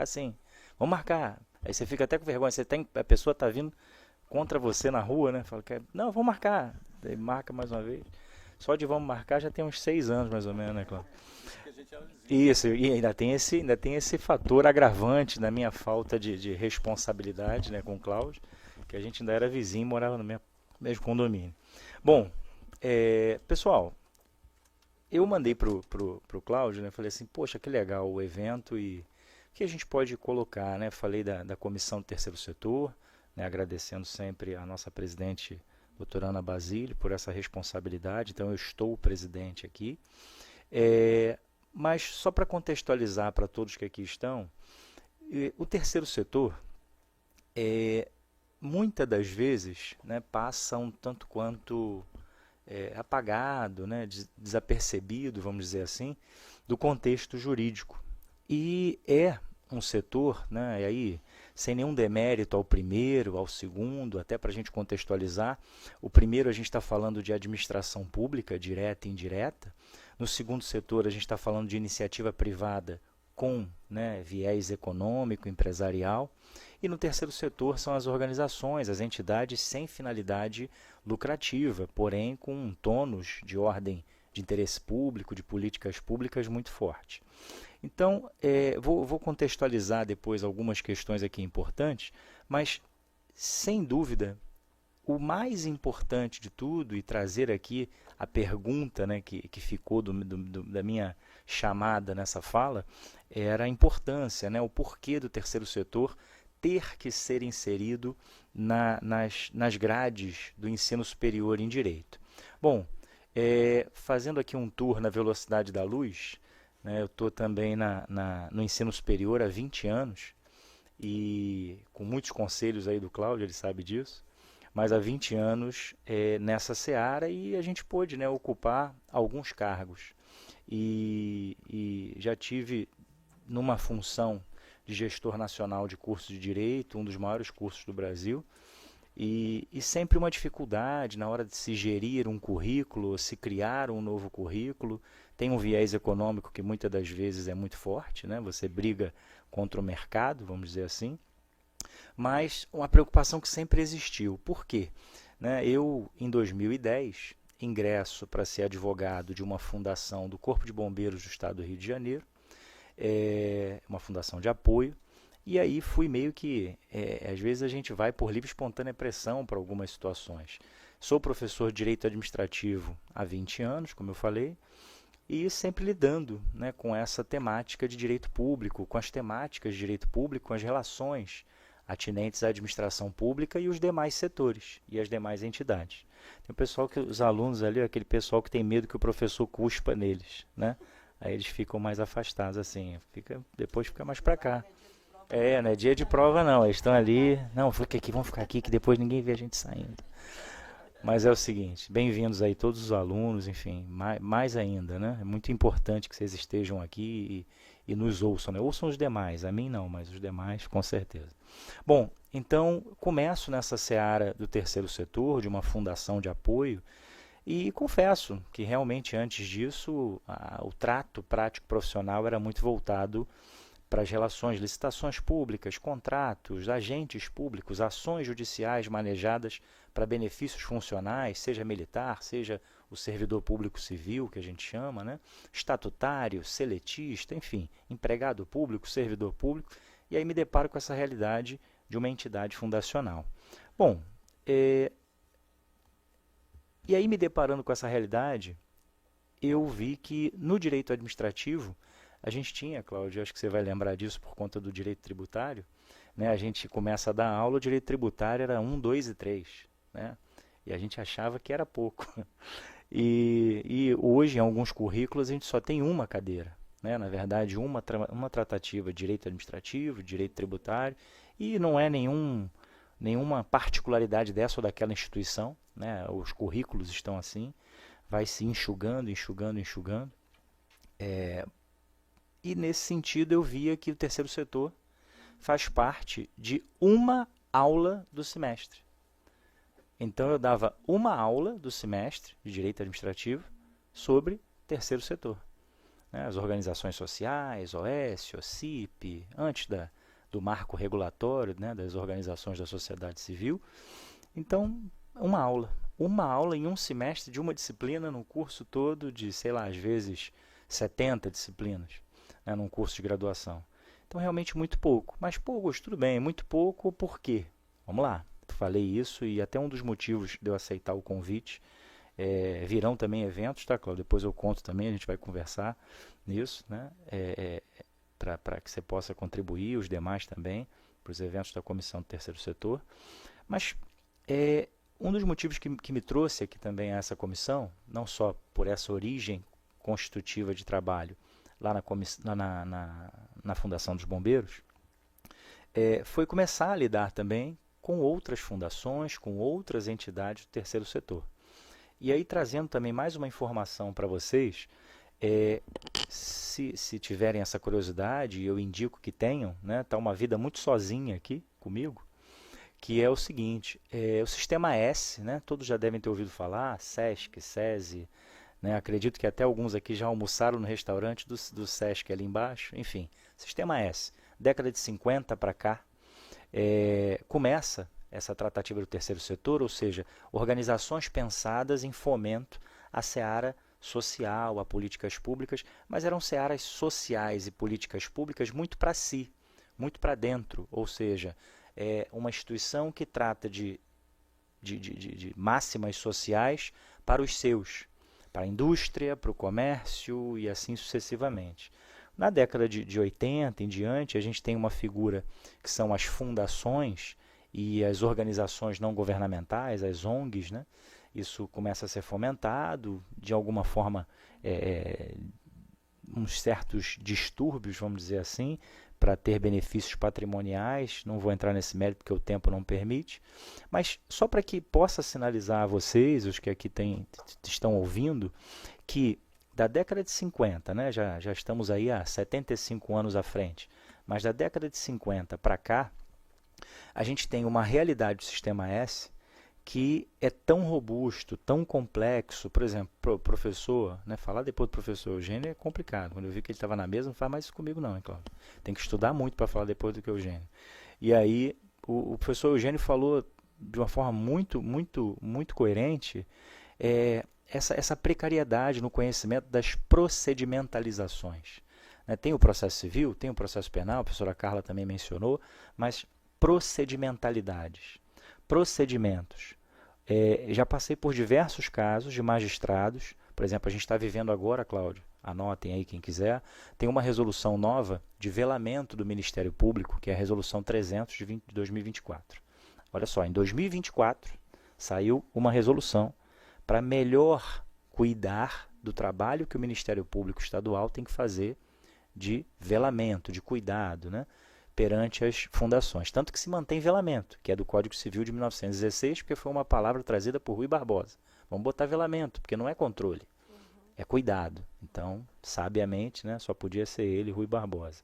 sim, vamos marcar. Aí você fica até com vergonha, a pessoa tá vindo contra você na rua, né? Fala, não, vamos marcar. Aí marca mais uma vez. Só de vamos marcar já tem uns 6 anos mais ou menos, né, Cláudio? Isso, e ainda tem esse fator agravante da minha falta de responsabilidade, né, com o Cláudio, que a gente ainda era vizinho e morava no mesmo condomínio. Bom, pessoal, eu mandei pro Cláudio, né? Falei assim, poxa, que legal o evento e o que a gente pode colocar, né? Falei da comissão do terceiro setor, né? Agradecendo sempre a nossa presidente, doutora Ana Basílio, por essa responsabilidade. Então, eu estou o presidente aqui. Mas só para contextualizar para todos que aqui estão, o terceiro setor muitas das vezes, né, passa um tanto quanto apagado, né, desapercebido, vamos dizer assim, do contexto jurídico. E é um setor, né, e aí, sem nenhum demérito ao primeiro, ao segundo, até para a gente contextualizar, o primeiro a gente está falando de administração pública, direta e indireta. No segundo setor a gente está falando de iniciativa privada com, né, viés econômico, empresarial. E no terceiro setor são as organizações, as entidades sem finalidade lucrativa, porém com um tônus de ordem de interesse público, de políticas públicas muito forte. Então, vou contextualizar depois algumas questões aqui importantes, mas, sem dúvida, o mais importante de tudo, e trazer aqui a pergunta, né, que ficou da minha chamada nessa fala, era a importância, né, o porquê do terceiro setor ter que ser inserido nas grades do ensino superior em direito. Bom, fazendo aqui um tour na velocidade da luz, né, eu estou também no ensino superior há 20 anos, e com muitos conselhos aí do Cláudio, ele sabe disso, mas há 20 anos nessa seara, e a gente pôde, né, ocupar alguns cargos. E já tive numa função de gestor nacional de cursos de Direito, um dos maiores cursos do Brasil, e sempre uma dificuldade na hora de se gerir um currículo, se criar um novo currículo. Tem um viés econômico que muitas das vezes é muito forte, né? Você briga contra o mercado, vamos dizer assim, mas uma preocupação que sempre existiu. Por quê? Né? Eu, em 2010, ingresso para ser advogado de uma fundação do Corpo de Bombeiros do Estado do Rio de Janeiro, uma fundação de apoio, e aí fui meio que, às vezes a gente vai por livre e espontânea pressão para algumas situações. Sou professor de Direito Administrativo há 20 anos, como eu falei, e sempre lidando, né, com essa temática de direito público, com as temáticas de direito público, com as relações atinentes à administração pública e os demais setores e as demais entidades. Tem o pessoal os alunos ali, aquele pessoal que tem medo que o professor cuspa neles, né? Aí eles ficam mais afastados, assim, depois fica mais para cá. Não é dia de prova não, eles estão ali, não, fica aqui, vamos ficar aqui que depois ninguém vê a gente saindo. Mas é o seguinte, bem-vindos aí todos os alunos, enfim, mais ainda, né? É muito importante que vocês estejam aqui e nos ouçam, né? Ouçam os demais, a mim não, mas os demais com certeza. Bom, então começo nessa seara do terceiro setor, de uma fundação de apoio, e confesso que realmente antes disso o trato prático profissional era muito voltado para as relações, licitações públicas, contratos, agentes públicos, ações judiciais manejadas para benefícios funcionais, seja militar, seja o servidor público civil, que a gente chama, né? Estatutário, seletista, enfim, empregado público, servidor público, e aí me deparo com essa realidade de uma entidade fundacional. Bom, e aí me deparando com essa realidade, eu vi que no direito administrativo, a gente tinha, Cláudio, acho que você vai lembrar disso por conta do direito tributário, né? A gente começa a dar aula, o direito tributário era 1, 2 e 3, né? E a gente achava que era pouco. E hoje, em alguns currículos, a gente só tem uma cadeira, né? Na verdade, uma tratativa de direito administrativo, direito tributário, e não é nenhuma particularidade dessa ou daquela instituição, né? Os currículos estão assim, vai se enxugando. E nesse sentido eu via que o terceiro setor faz parte de uma aula do semestre. Então eu dava uma aula do semestre de direito administrativo sobre terceiro setor, né? As organizações sociais, OS, OCIP, antes do marco regulatório, né, das organizações da sociedade civil. Então, uma aula em um semestre de uma disciplina no curso todo de, sei lá, às vezes 70 disciplinas, né, num curso de graduação. Então, realmente muito pouco. Mas, pô, Augusto, tudo bem, muito pouco, por quê? Vamos lá, falei isso e até um dos motivos de eu aceitar o convite, virão também eventos, tá, Cláudio? Depois eu conto também, a gente vai conversar nisso, né? Para que você possa contribuir, os demais também, para os eventos da Comissão do Terceiro Setor. Mas um dos motivos que me trouxe aqui também a essa comissão, não só por essa origem constitutiva de trabalho lá na Fundação dos Bombeiros, foi começar a lidar também com outras fundações, com outras entidades do terceiro setor. E aí, trazendo também mais uma informação para vocês, se tiverem essa curiosidade, eu indico que tenham, né? Tá uma vida muito sozinha aqui comigo, que é o seguinte, o Sistema S, né? Todos já devem ter ouvido falar, SESC, SESI, né? Acredito que até alguns aqui já almoçaram no restaurante do SESC ali embaixo, enfim, Sistema S, década de 50 para cá, começa essa tratativa do terceiro setor, ou seja, organizações pensadas em fomento à seara social, a políticas públicas, mas eram searas sociais e políticas públicas muito para si, muito para dentro, ou seja, uma instituição que trata de máximas sociais para os seus, para a indústria, para o comércio e assim sucessivamente. Na década de 80 em diante, a gente tem uma figura que são as fundações e as organizações não governamentais, as ONGs, né? Isso começa a ser fomentado, de alguma forma, uns certos distúrbios, vamos dizer assim, para ter benefícios patrimoniais. Não vou entrar nesse mérito porque o tempo não permite, mas só para que possa sinalizar a vocês, os que aqui estão ouvindo, que da década de 50, né, já estamos aí há 75 anos à frente, mas da década de 50 para cá, a gente tem uma realidade do Sistema S que é tão robusto, tão complexo. Por exemplo, professor, né, falar depois do professor Eugênio é complicado. Quando eu vi que ele estava na mesa, não faz mais isso comigo não, hein, Cláudio? Tem que estudar muito para falar depois do que o Eugênio. E aí, o professor Eugênio falou de uma forma muito coerente essa precariedade no conhecimento das procedimentalizações. Né? Tem o processo civil, tem o processo penal, a professora Carla também mencionou, mas procedimentalidades, procedimentos. Já passei por diversos casos de magistrados, por exemplo, a gente está vivendo agora, Cláudio, anotem aí quem quiser, tem uma resolução nova de velamento do Ministério Público, que é a Resolução 300 de 2024. Olha só, em 2024 saiu uma resolução para melhor cuidar do trabalho que o Ministério Público Estadual tem que fazer de velamento, de cuidado, né, perante as fundações. Tanto que se mantém velamento, que é do Código Civil de 1916, porque foi uma palavra trazida por Rui Barbosa. Vamos botar velamento, porque não é controle, é cuidado. Então, sabiamente, né, só podia ser ele, Rui Barbosa.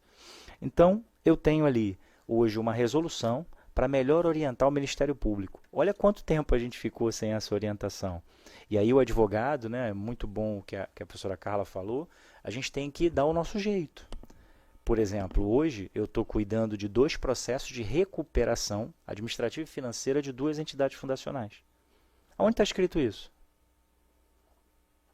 Então, eu tenho ali hoje uma resolução para melhor orientar o Ministério Público. Olha quanto tempo a gente ficou sem essa orientação. E aí o advogado, né, muito bom o que a professora Carla falou, a gente tem que dar o nosso jeito. Por exemplo, hoje eu estou cuidando de 2 processos de recuperação administrativa e financeira de 2 entidades fundacionais. Onde está escrito isso?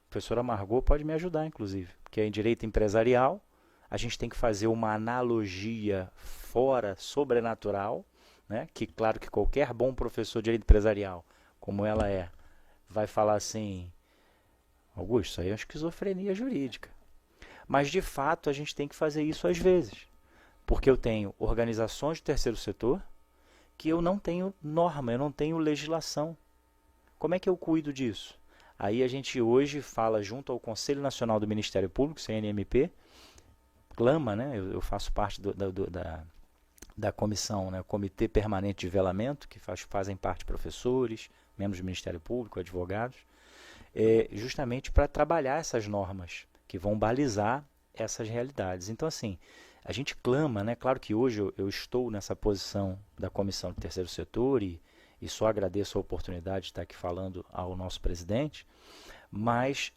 A professora Margot pode me ajudar, inclusive, porque em direito empresarial a gente tem que fazer uma analogia fora sobrenatural, né? Que claro que qualquer bom professor de direito empresarial, como ela vai falar assim, Augusto, isso aí é uma esquizofrenia jurídica. Mas, de fato, a gente tem que fazer isso às vezes. Porque eu tenho organizações do terceiro setor que eu não tenho norma, eu não tenho legislação. Como é que eu cuido disso? Aí a gente hoje fala junto ao Conselho Nacional do Ministério Público, CNMP, clama, né? Eu faço parte da comissão, né? Comitê Permanente de Velamento, que fazem parte professores, membros do Ministério Público, advogados, justamente para trabalhar essas normas que vão balizar essas realidades. Então, assim, a gente clama, né? Claro que hoje eu estou nessa posição da Comissão do Terceiro Setor e só agradeço a oportunidade de estar aqui falando ao nosso presidente, mas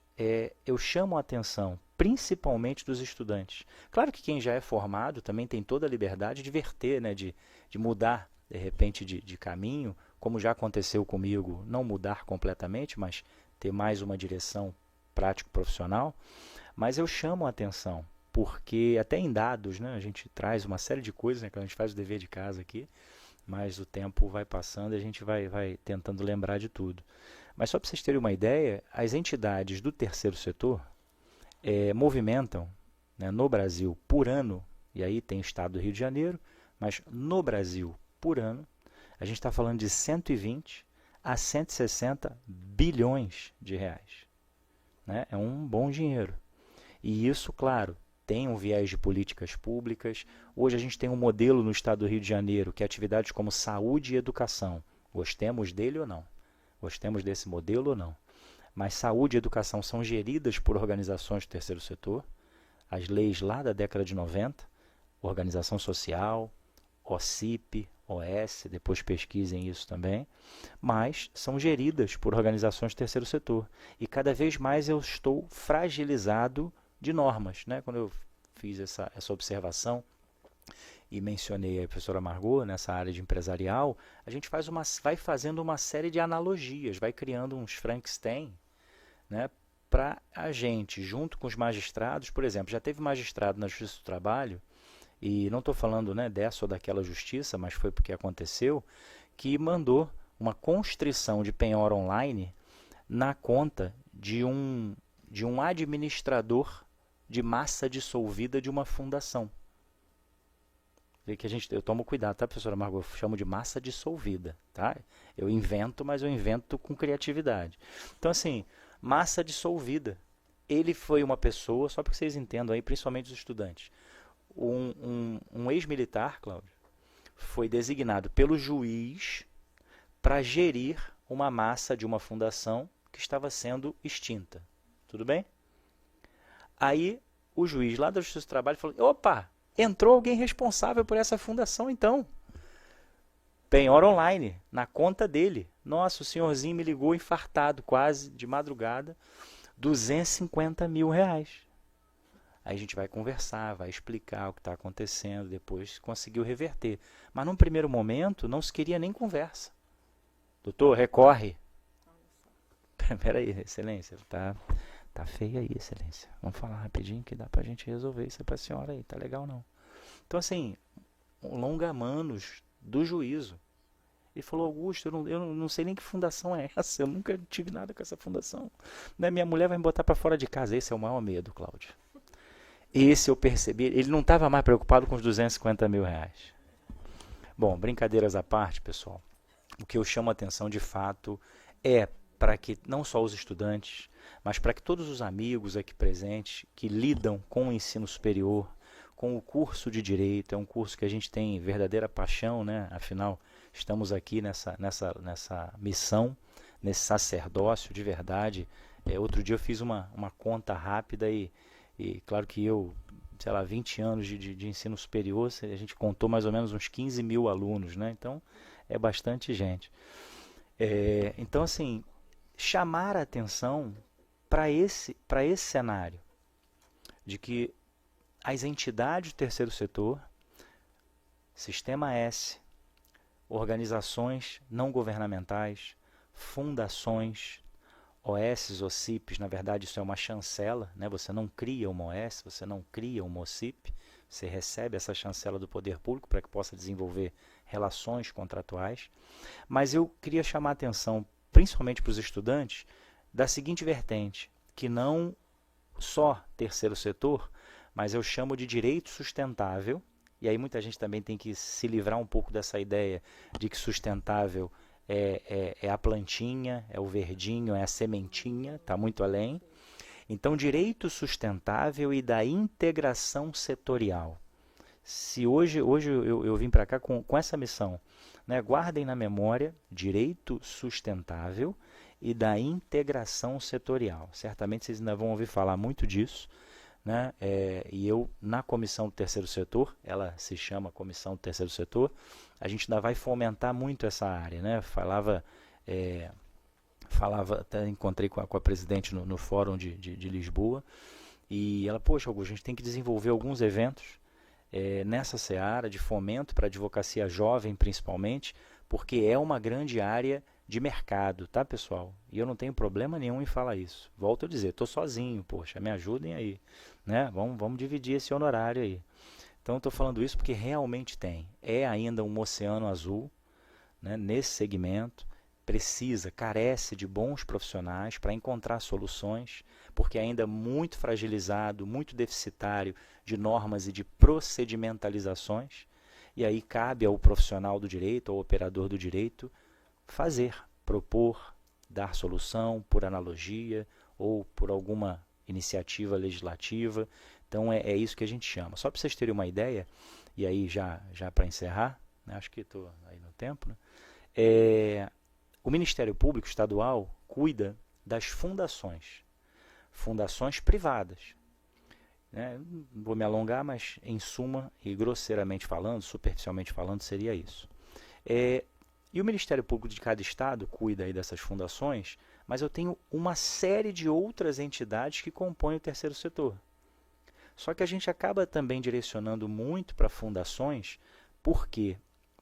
eu chamo a atenção principalmente dos estudantes. Claro que quem já é formado também tem toda a liberdade de verter, né? de mudar, de repente, de caminho, como já aconteceu comigo, não mudar completamente, mas ter mais uma direção prático-profissional. Mas eu chamo a atenção, porque até em dados, né, a gente traz uma série de coisas, né, que a gente faz o dever de casa aqui, mas o tempo vai passando e a gente vai tentando lembrar de tudo. Mas só para vocês terem uma ideia, as entidades do terceiro setor movimentam, né, no Brasil por ano, e aí tem o estado do Rio de Janeiro, mas no Brasil por ano, a gente está falando de 120 a 160 bilhões de reais. Né? É um bom dinheiro. E isso, claro, tem um viés de políticas públicas. Hoje a gente tem um modelo no estado do Rio de Janeiro, que é atividades como saúde e educação. Gostemos dele ou não? Gostemos desse modelo ou não? mas saúde e educação são geridas por organizações do terceiro setor, as leis lá da década de 90, organização social, OCIP, OS, depois pesquisem isso também, mas são geridas por organizações do terceiro setor. E cada vez mais eu estou fragilizado de normas. Né? Quando eu fiz essa observação e mencionei a professora Margot nessa área de empresarial, a gente vai fazendo uma série de analogias, vai criando uns Frankenstein, né, para a gente, junto com os magistrados. Por exemplo, já teve magistrado na Justiça do Trabalho, e não estou falando, né, dessa ou daquela justiça, mas foi porque aconteceu, que mandou uma constrição de penhora online na conta de um administrador de massa dissolvida de uma fundação. Que eu tomo cuidado, tá, professora Margot? Eu chamo de massa dissolvida, tá? Eu invento, mas eu invento com criatividade. Então, assim, massa dissolvida. Ele foi uma pessoa, só para que vocês entendam aí, principalmente os estudantes, um ex-militar, Cláudio, foi designado pelo juiz para gerir uma massa de uma fundação que estava sendo extinta. Tudo bem? Aí, o juiz lá da Justiça do Trabalho falou, opa, entrou alguém responsável por essa fundação, então. Penhora online, na conta dele. Nossa, o senhorzinho me ligou infartado, quase, de madrugada, R$250 mil. Aí a gente vai conversar, vai explicar o que está acontecendo, depois conseguiu reverter. Mas num primeiro momento, não se queria nem conversa. Doutor, recorre. Peraí, excelência, tá feio aí, excelência. Vamos falar rapidinho que dá pra gente resolver isso pra senhora aí, tá legal não. Então, assim, um longa-manos do juízo. Ele falou, Augusto, eu não sei nem que fundação é essa, eu nunca tive nada com essa fundação. Né? Minha mulher vai me botar pra fora de casa. Esse é o maior medo, Cláudio. Esse eu percebi, ele não estava mais preocupado com os R$250 mil. Bom, brincadeiras à parte, pessoal. O que eu chamo a atenção de fato é para que não só os estudantes, mas para que todos os amigos aqui presentes que lidam com o ensino superior, com o curso de Direito, é um curso que a gente tem verdadeira paixão, né? Afinal, estamos aqui nessa missão, nesse sacerdócio de verdade. Outro dia eu fiz uma conta rápida e claro que eu, sei lá, 20 anos de ensino superior, a gente contou mais ou menos uns 15 mil alunos, né? Então, é bastante gente. Então, assim, chamar a atenção para esse cenário de que as entidades do terceiro setor, Sistema S, organizações não governamentais, fundações, OS, OCIPs, na verdade isso é uma chancela, né? Você não cria uma OS, você não cria uma OCIP, você recebe essa chancela do poder público para que possa desenvolver relações contratuais. Mas eu queria chamar a atenção, principalmente para os estudantes, da seguinte vertente, que não só terceiro setor, mas eu chamo de direito sustentável, e aí muita gente também tem que se livrar um pouco dessa ideia de que sustentável é a plantinha, é o verdinho, é a sementinha, está muito além. Então, direito sustentável e da integração setorial. Se hoje eu vim para cá com essa missão, né? Guardem na memória direito sustentável e da integração setorial. Certamente vocês ainda vão ouvir falar muito disso, né? E eu, na comissão do terceiro setor, ela se chama Comissão do Terceiro Setor, a gente ainda vai fomentar muito essa área, né? Até encontrei com a presidente no fórum de Lisboa, e ela, poxa, Augusto, a gente tem que desenvolver alguns eventos nessa seara de fomento para a advocacia jovem, principalmente, porque é uma grande área de mercado, tá, pessoal? E eu não tenho problema nenhum em falar isso. Volto a dizer, estou sozinho, poxa, me ajudem aí, né? Vamos dividir esse honorário aí. Então, estou falando isso porque realmente tem. É ainda um oceano azul, né, nesse segmento. Carece de bons profissionais para encontrar soluções, porque ainda é muito fragilizado, muito deficitário de normas e de procedimentalizações. E aí cabe ao profissional do direito, ao operador do direito, fazer, propor, dar solução por analogia ou por alguma iniciativa legislativa. Então é isso que a gente chama. Só para vocês terem uma ideia, e aí já para encerrar, né, acho que estou aí no tempo, né, o Ministério Público Estadual cuida das fundações, fundações privadas. Né? Não vou me alongar, mas em suma e grosseiramente falando, superficialmente falando, seria isso. E o Ministério Público de cada estado cuida aí dessas fundações, mas eu tenho uma série de outras entidades que compõem o terceiro setor. Só que a gente acaba também direcionando muito para fundações. Por quê?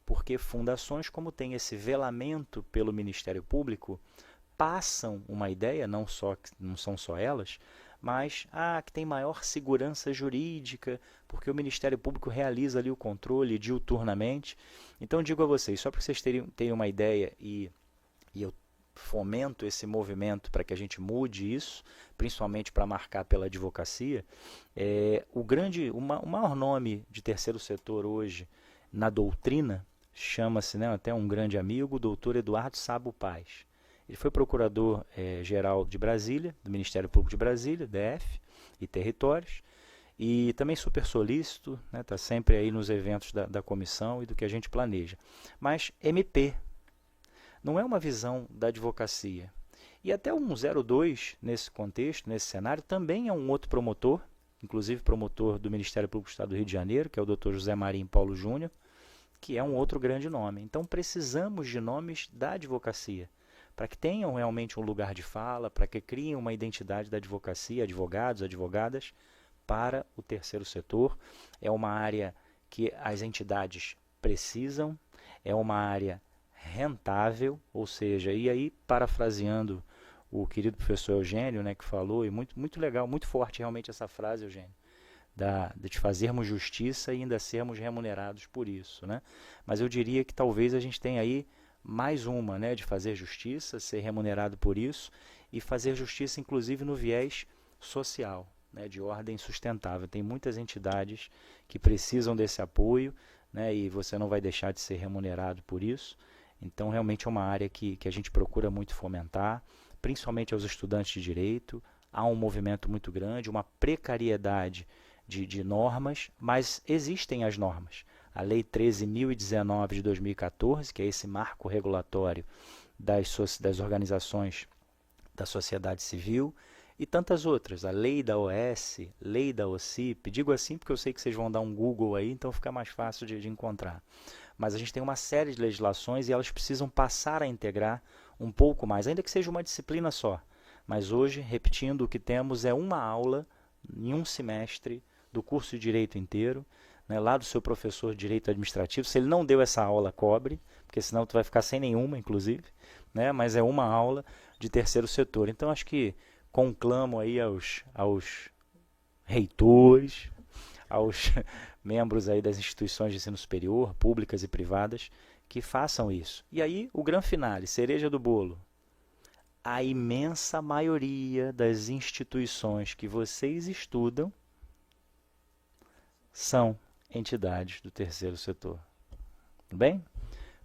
Porque fundações, como tem esse velamento pelo Ministério Público, passam uma ideia, não são só elas, mas que tem maior segurança jurídica, porque o Ministério Público realiza ali o controle diuturnamente. Então, digo a vocês, só para vocês tenham uma ideia, e eu fomento esse movimento para que a gente mude isso, principalmente para marcar pela advocacia, o maior nome de terceiro setor hoje na doutrina chama-se, né, até um grande amigo, o doutor Eduardo Sabo Paz. Ele foi procurador-geral de Brasília, do Ministério Público de Brasília, DF e Territórios, e também super solícito, está sempre aí nos eventos da comissão e do que a gente planeja. Mas MP não é uma visão da advocacia. E até o 102, nesse contexto, nesse cenário, também é um outro promotor, inclusive promotor do Ministério Público do Estado do Rio de Janeiro, que é o Dr. José Marinho Paulo Júnior, que é um outro grande nome. Então precisamos de nomes da advocacia, para que tenham realmente um lugar de fala, para que criem uma identidade da advocacia, advogados, advogadas, para o terceiro setor. É uma área que as entidades precisam, é uma área rentável, ou seja, e aí parafraseando o querido professor Eugênio, né, que falou, e muito legal, muito forte realmente essa frase, Eugênio, de fazermos justiça e ainda sermos remunerados por isso, né? Mas eu diria que talvez a gente tenha aí mais uma, né, de fazer justiça, ser remunerado por isso e fazer justiça inclusive no viés social, né, de ordem sustentável. Tem muitas entidades que precisam desse apoio, né, e você não vai deixar de ser remunerado por isso. Então realmente é uma área que a gente procura muito fomentar, principalmente aos estudantes de direito. Há um movimento muito grande, uma precariedade de normas, mas existem as normas. A Lei 13.019 de 2014, que é esse marco regulatório das organizações da sociedade civil, e tantas outras. A Lei da OS, Lei da OCIP. Digo assim porque eu sei que vocês vão dar um Google aí, então fica mais fácil de encontrar. Mas a gente tem uma série de legislações e elas precisam passar a integrar um pouco mais, ainda que seja uma disciplina só. Mas hoje, repetindo, o que temos é uma aula em um semestre do curso de Direito inteiro, né, lá do seu professor de Direito Administrativo. Se ele não deu essa aula, cobre, porque senão tu vai ficar sem nenhuma, inclusive, né, mas é uma aula de terceiro setor. Então, acho que conclamo aí aos reitores, aos membros aí das instituições de ensino superior, públicas e privadas, que façam isso. E aí, o grande finale, cereja do bolo. A imensa maioria das instituições que vocês estudam são entidades do terceiro setor. Tudo bem?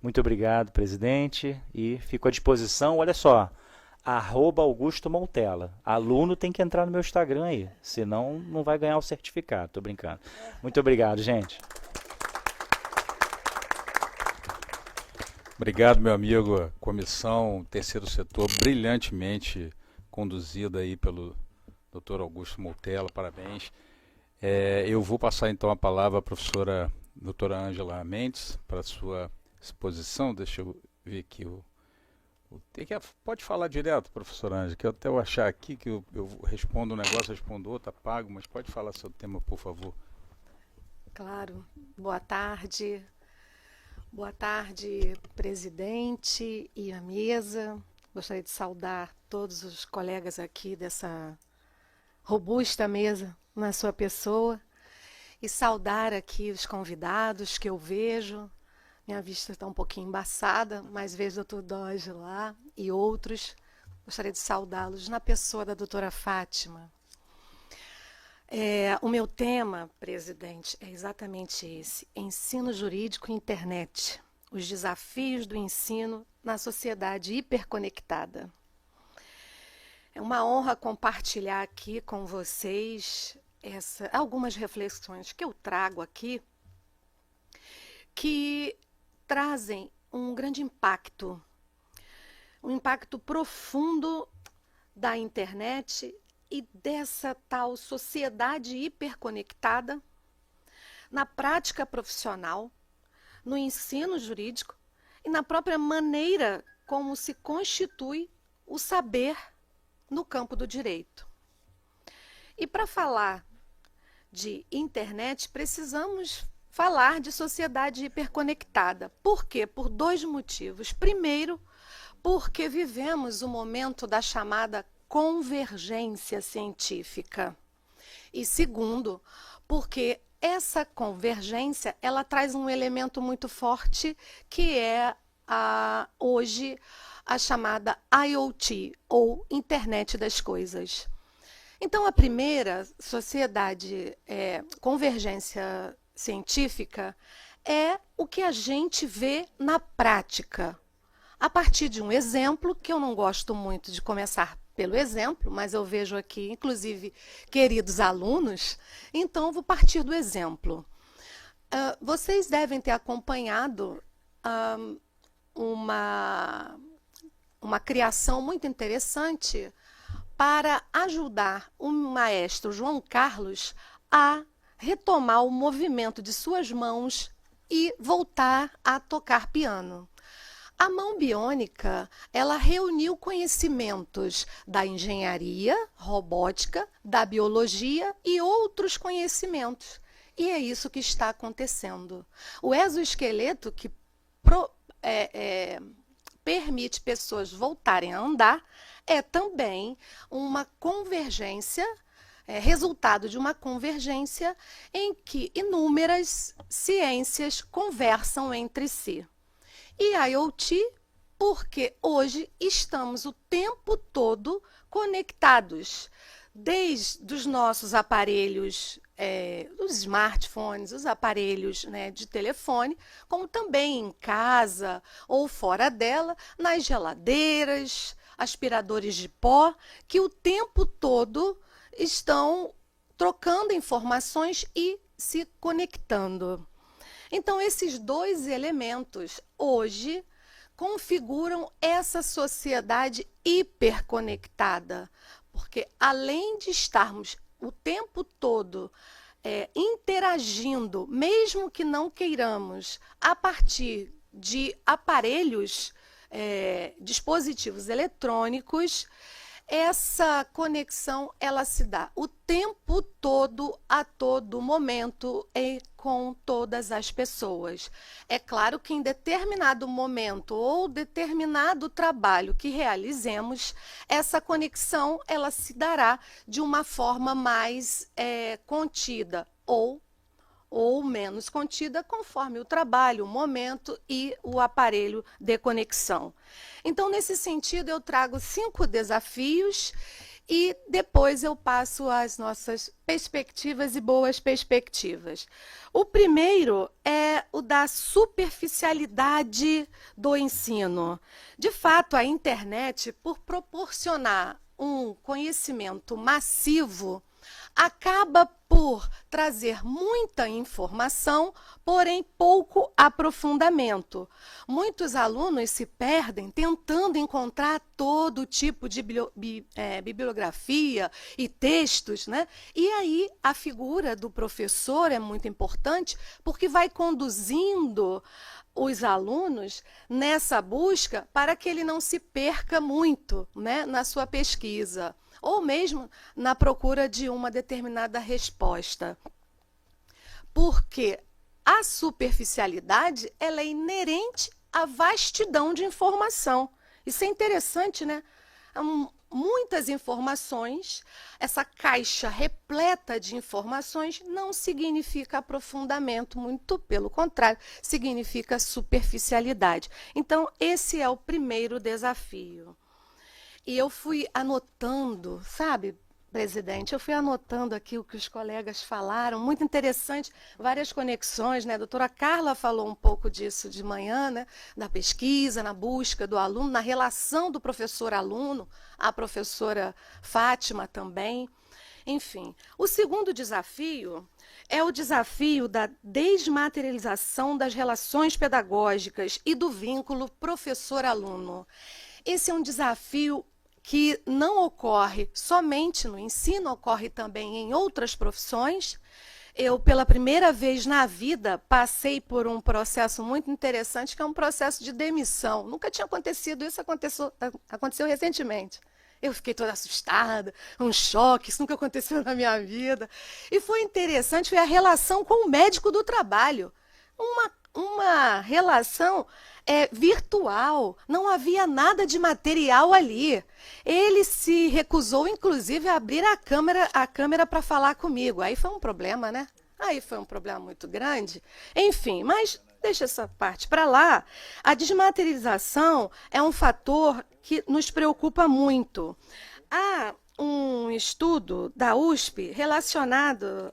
Muito obrigado, presidente, e fico à disposição. Olha só, @Augusto Montella. Aluno tem que entrar no meu Instagram aí, senão não vai ganhar o certificado. Tô brincando. Muito obrigado, gente. Obrigado, meu amigo. Comissão Terceiro Setor, brilhantemente conduzida aí pelo Dr. Augusto Montella. Parabéns. Eu vou passar então a palavra à professora doutora Ângela Mendes para a sua exposição. Deixa eu ver aqui pode falar direto, professora Ângela, que eu até achar aqui que eu respondo um negócio, respondo outro, apago, mas pode falar seu tema, por favor. Claro. Boa tarde. Boa tarde, presidente e a mesa. Gostaria de saudar todos os colegas aqui dessa robusta mesa na sua pessoa e saudar aqui os convidados que eu vejo. Minha vista está um pouquinho embaçada, mas vejo o Dr. Doge lá e outros. Gostaria de saudá-los na pessoa da doutora Fátima. O meu tema, presidente, é exatamente esse: ensino jurídico e internet, os desafios do ensino na sociedade hiperconectada. É uma honra compartilhar aqui com vocês algumas reflexões que eu trago aqui, que trazem um grande impacto, um impacto profundo da internet e dessa tal sociedade hiperconectada na prática profissional, no ensino jurídico e na própria maneira como se constitui o saber no campo do direito. E para falar de internet, precisamos falar de sociedade hiperconectada. Por quê? Por dois motivos. Primeiro, porque vivemos o momento da chamada convergência científica. E segundo, porque essa convergência ela traz um elemento muito forte que é hoje a chamada IoT, ou Internet das Coisas. Então, a primeira sociedade convergência científica é o que a gente vê na prática. A partir de um exemplo, que eu não gosto muito de começar pelo exemplo, mas eu vejo aqui, inclusive, queridos alunos, então eu vou partir do exemplo. Vocês devem ter acompanhado uma criação muito interessante para ajudar o maestro João Carlos a retomar o movimento de suas mãos e voltar a tocar piano. A mão biônica, ela reuniu conhecimentos da engenharia, robótica, da biologia e outros conhecimentos. E é isso que está acontecendo. O exoesqueleto que permite pessoas voltarem a andar é também uma convergência, resultado de uma convergência em que inúmeras ciências conversam entre si. E a IoT, porque hoje estamos o tempo todo conectados, desde os nossos aparelhos, os smartphones, os aparelhos, né, de telefone, como também em casa ou fora dela, nas geladeiras, aspiradores de pó, que o tempo todo estão trocando informações e se conectando. Então, esses dois elementos hoje configuram essa sociedade hiperconectada, porque além de estarmos o tempo todo interagindo, mesmo que não queiramos, a partir de aparelhos, dispositivos eletrônicos, essa conexão ela se dá o tempo todo, a todo momento e com todas as pessoas. É claro que em determinado momento ou determinado trabalho que realizemos, essa conexão ela se dará de uma forma mais contida ou menos contida, conforme o trabalho, o momento e o aparelho de conexão. Então, nesse sentido, eu trago 5 desafios e depois eu passo às nossas perspectivas e boas perspectivas. O primeiro é o da superficialidade do ensino. De fato, a internet, por proporcionar um conhecimento massivo, acaba por trazer muita informação, porém pouco aprofundamento. Muitos alunos se perdem tentando encontrar todo tipo de bibliografia e textos, né? E aí a figura do professor é muito importante porque vai conduzindo os alunos nessa busca para que ele não se perca muito, né, na sua pesquisa, ou mesmo na procura de uma determinada resposta. Porque a superficialidade ela é inerente à vastidão de informação. Isso é interessante, né? Muitas informações, essa caixa repleta de informações não significa aprofundamento, muito pelo contrário, significa superficialidade. Então, esse é o primeiro desafio. E eu fui anotando, sabe, presidente, eu fui anotando aqui o que os colegas falaram, muito interessante, várias conexões, né? A doutora Carla falou um pouco disso de manhã, né? Da pesquisa, na busca do aluno, na relação do professor-aluno, a professora Fátima também. Enfim, o segundo desafio é o desafio da desmaterialização das relações pedagógicas e do vínculo professor-aluno. Esse é um desafio que não ocorre somente no ensino, ocorre também em outras profissões. Eu, pela primeira vez na vida, passei por um processo muito interessante, que é um processo de demissão. Nunca tinha acontecido, isso aconteceu recentemente. Eu fiquei toda assustada, um choque, isso nunca aconteceu na minha vida. E foi interessante, foi a relação com o médico do trabalho. Uma relação virtual, não havia nada de material ali. Ele se recusou, inclusive, a abrir a câmera para falar comigo. Aí foi um problema, né? Aí foi um problema muito grande. Enfim, mas deixa essa parte para lá. A desmaterialização é um fator que nos preocupa muito. Há um estudo da USP relacionado,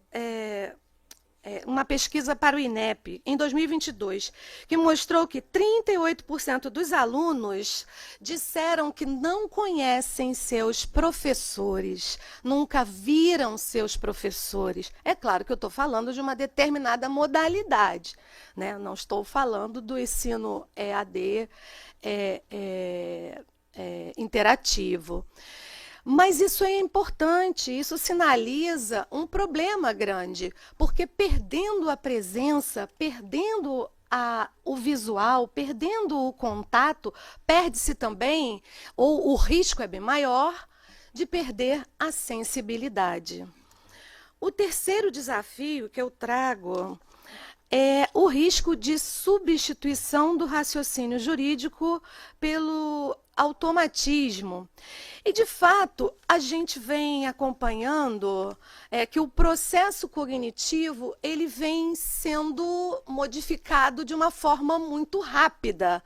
uma pesquisa para o INEP, em 2022, que mostrou que 38% dos alunos disseram que não conhecem seus professores, nunca viram seus professores. É claro que eu estou falando de uma determinada modalidade, né? Não estou falando do ensino EAD interativo. Mas isso é importante, isso sinaliza um problema grande, porque perdendo a presença, perdendo o visual, perdendo o contato, perde-se também, ou o risco é bem maior, de perder a sensibilidade. O terceiro desafio que eu trago é o risco de substituição do raciocínio jurídico pelo automatismo. E, de fato, a gente vem acompanhando que o processo cognitivo ele vem sendo modificado de uma forma muito rápida.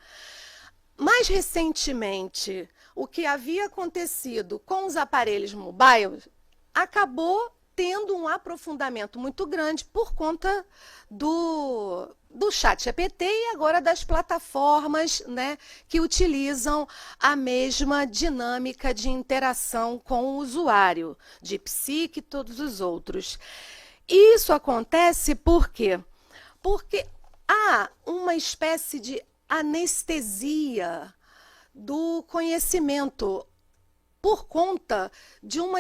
Mais recentemente, o que havia acontecido com os aparelhos mobile acabou tendo um aprofundamento muito grande por conta do ChatGPT e agora das plataformas, né, que utilizam a mesma dinâmica de interação com o usuário, DeepSeek e todos os outros. E isso acontece por quê? Porque há uma espécie de anestesia do conhecimento por conta de uma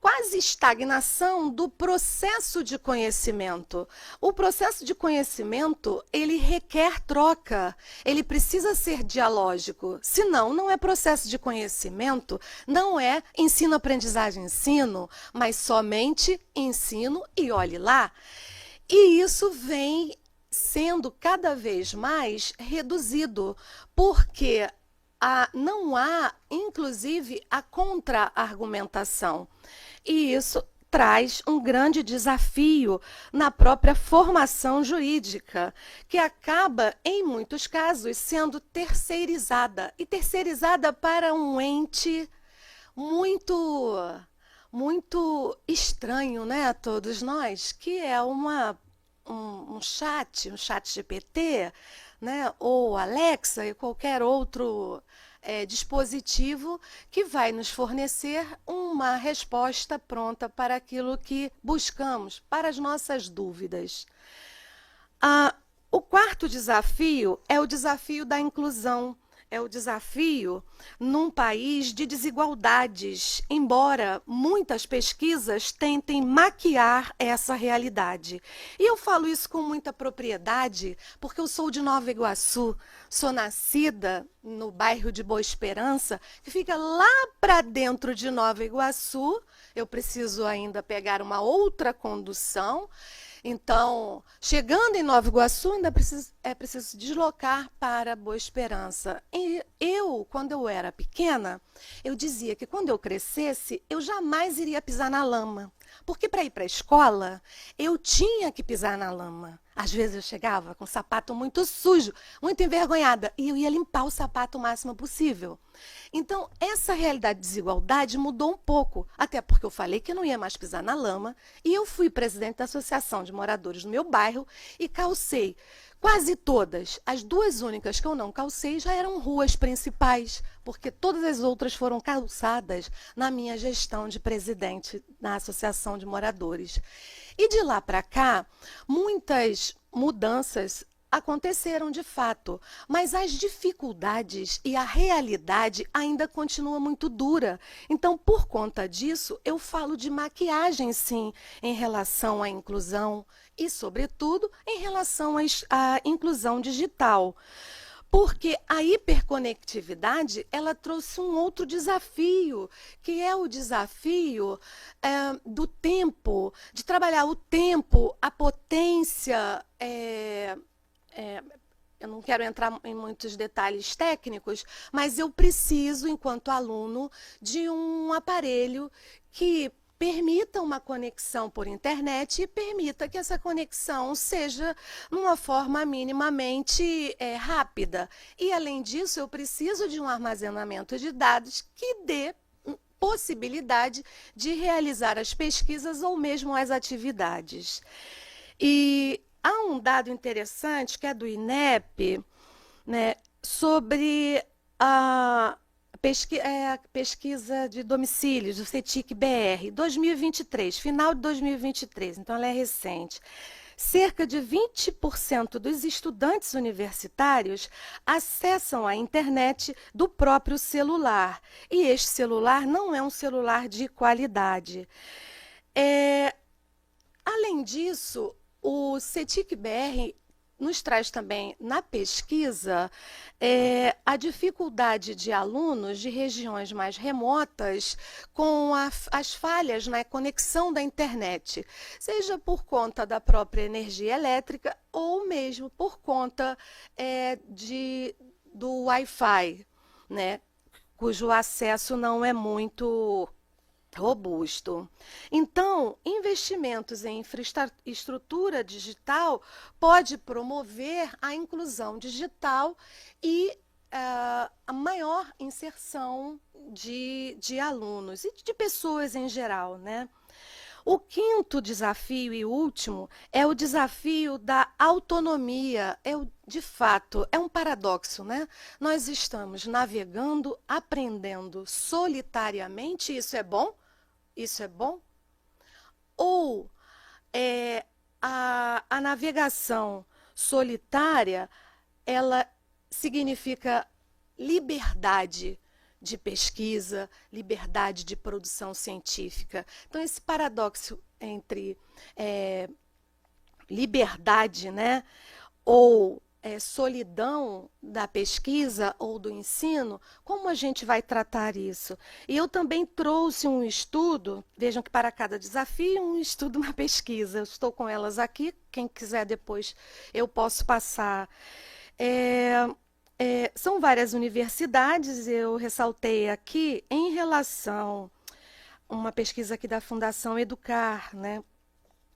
quase estagnação do processo de conhecimento. O processo de conhecimento, ele requer troca, ele precisa ser dialógico, senão não é processo de conhecimento, não é ensino-aprendizagem-ensino, mas somente ensino e olhe lá. E isso vem sendo cada vez mais reduzido, porque não há, inclusive, a contra-argumentação. E isso traz um grande desafio na própria formação jurídica, que acaba, em muitos casos, sendo terceirizada. E terceirizada para um ente muito estranho, né, a todos nós, que é um chat GPT, né, ou Alexa e qualquer outro dispositivo que vai nos fornecer uma resposta pronta para aquilo que buscamos, para as nossas dúvidas. O quarto desafio é o desafio da inclusão. É o desafio num país de desigualdades, embora muitas pesquisas tentem maquiar essa realidade. E eu falo isso com muita propriedade, porque eu sou de Nova Iguaçu, sou nascida no bairro de Boa Esperança, que fica lá para dentro de Nova Iguaçu. Eu preciso ainda pegar uma outra condução. Então, chegando em Nova Iguaçu, ainda é preciso deslocar para Boa Esperança. E quando eu era pequena, eu dizia que quando eu crescesse, eu jamais iria pisar na lama. Porque para ir para a escola, eu tinha que pisar na lama. Às vezes eu chegava com o sapato muito sujo, muito envergonhada, e eu ia limpar o sapato o máximo possível. Então, essa realidade de desigualdade mudou um pouco, até porque eu falei que eu não ia mais pisar na lama, e eu fui presidente da Associação de Moradores do meu bairro e calcei quase todas. As duas únicas que eu não calcei já eram ruas principais, porque todas as outras foram calçadas na minha gestão de presidente da Associação de Moradores. E de lá para cá, muitas mudanças aconteceram de fato, mas as dificuldades e a realidade ainda continua muito dura. Então, por conta disso, eu falo de maquiagem, sim, em relação à inclusão e, sobretudo, em relação à inclusão digital. Porque a hiperconectividade, ela trouxe um outro desafio, que é o desafio do tempo, de trabalhar o tempo, a potência. Eu não quero entrar em muitos detalhes técnicos, mas eu preciso, enquanto aluno, de um aparelho que permita uma conexão por internet e permita que essa conexão seja uma forma minimamente rápida. E, além disso, eu preciso de um armazenamento de dados que dê possibilidade de realizar as pesquisas ou mesmo as atividades. E há um dado interessante que é do INEP, né, sobre a pesquisa de domicílios, do CETIC-BR, 2023, final de 2023, então ela é recente. Cerca de 20% dos estudantes universitários acessam a internet do próprio celular. E este celular não é um celular de qualidade. Além disso, o CETIC-BR nos traz também, na pesquisa, a dificuldade de alunos de regiões mais remotas com as falhas na conexão da internet, seja por conta da própria energia elétrica ou mesmo por conta do Wi-Fi, né, cujo acesso não é muito robusto. Então, investimentos em infraestrutura digital pode promover a inclusão digital e a maior inserção de alunos e de pessoas em geral, né? O quinto desafio e último é o desafio da autonomia. De fato, é um paradoxo, né? Nós estamos navegando, aprendendo solitariamente, isso é bom? Isso é bom? Ou a navegação solitária, ela significa liberdade de pesquisa, liberdade de produção científica. Então, esse paradoxo entre liberdade, né, ou solidão da pesquisa ou do ensino, como a gente vai tratar isso? E eu também trouxe um estudo, vejam que para cada desafio, um estudo, uma pesquisa. Eu estou com elas aqui, quem quiser depois eu posso passar. São várias universidades, eu ressaltei aqui, em relação a uma pesquisa aqui da Fundação Educar, né,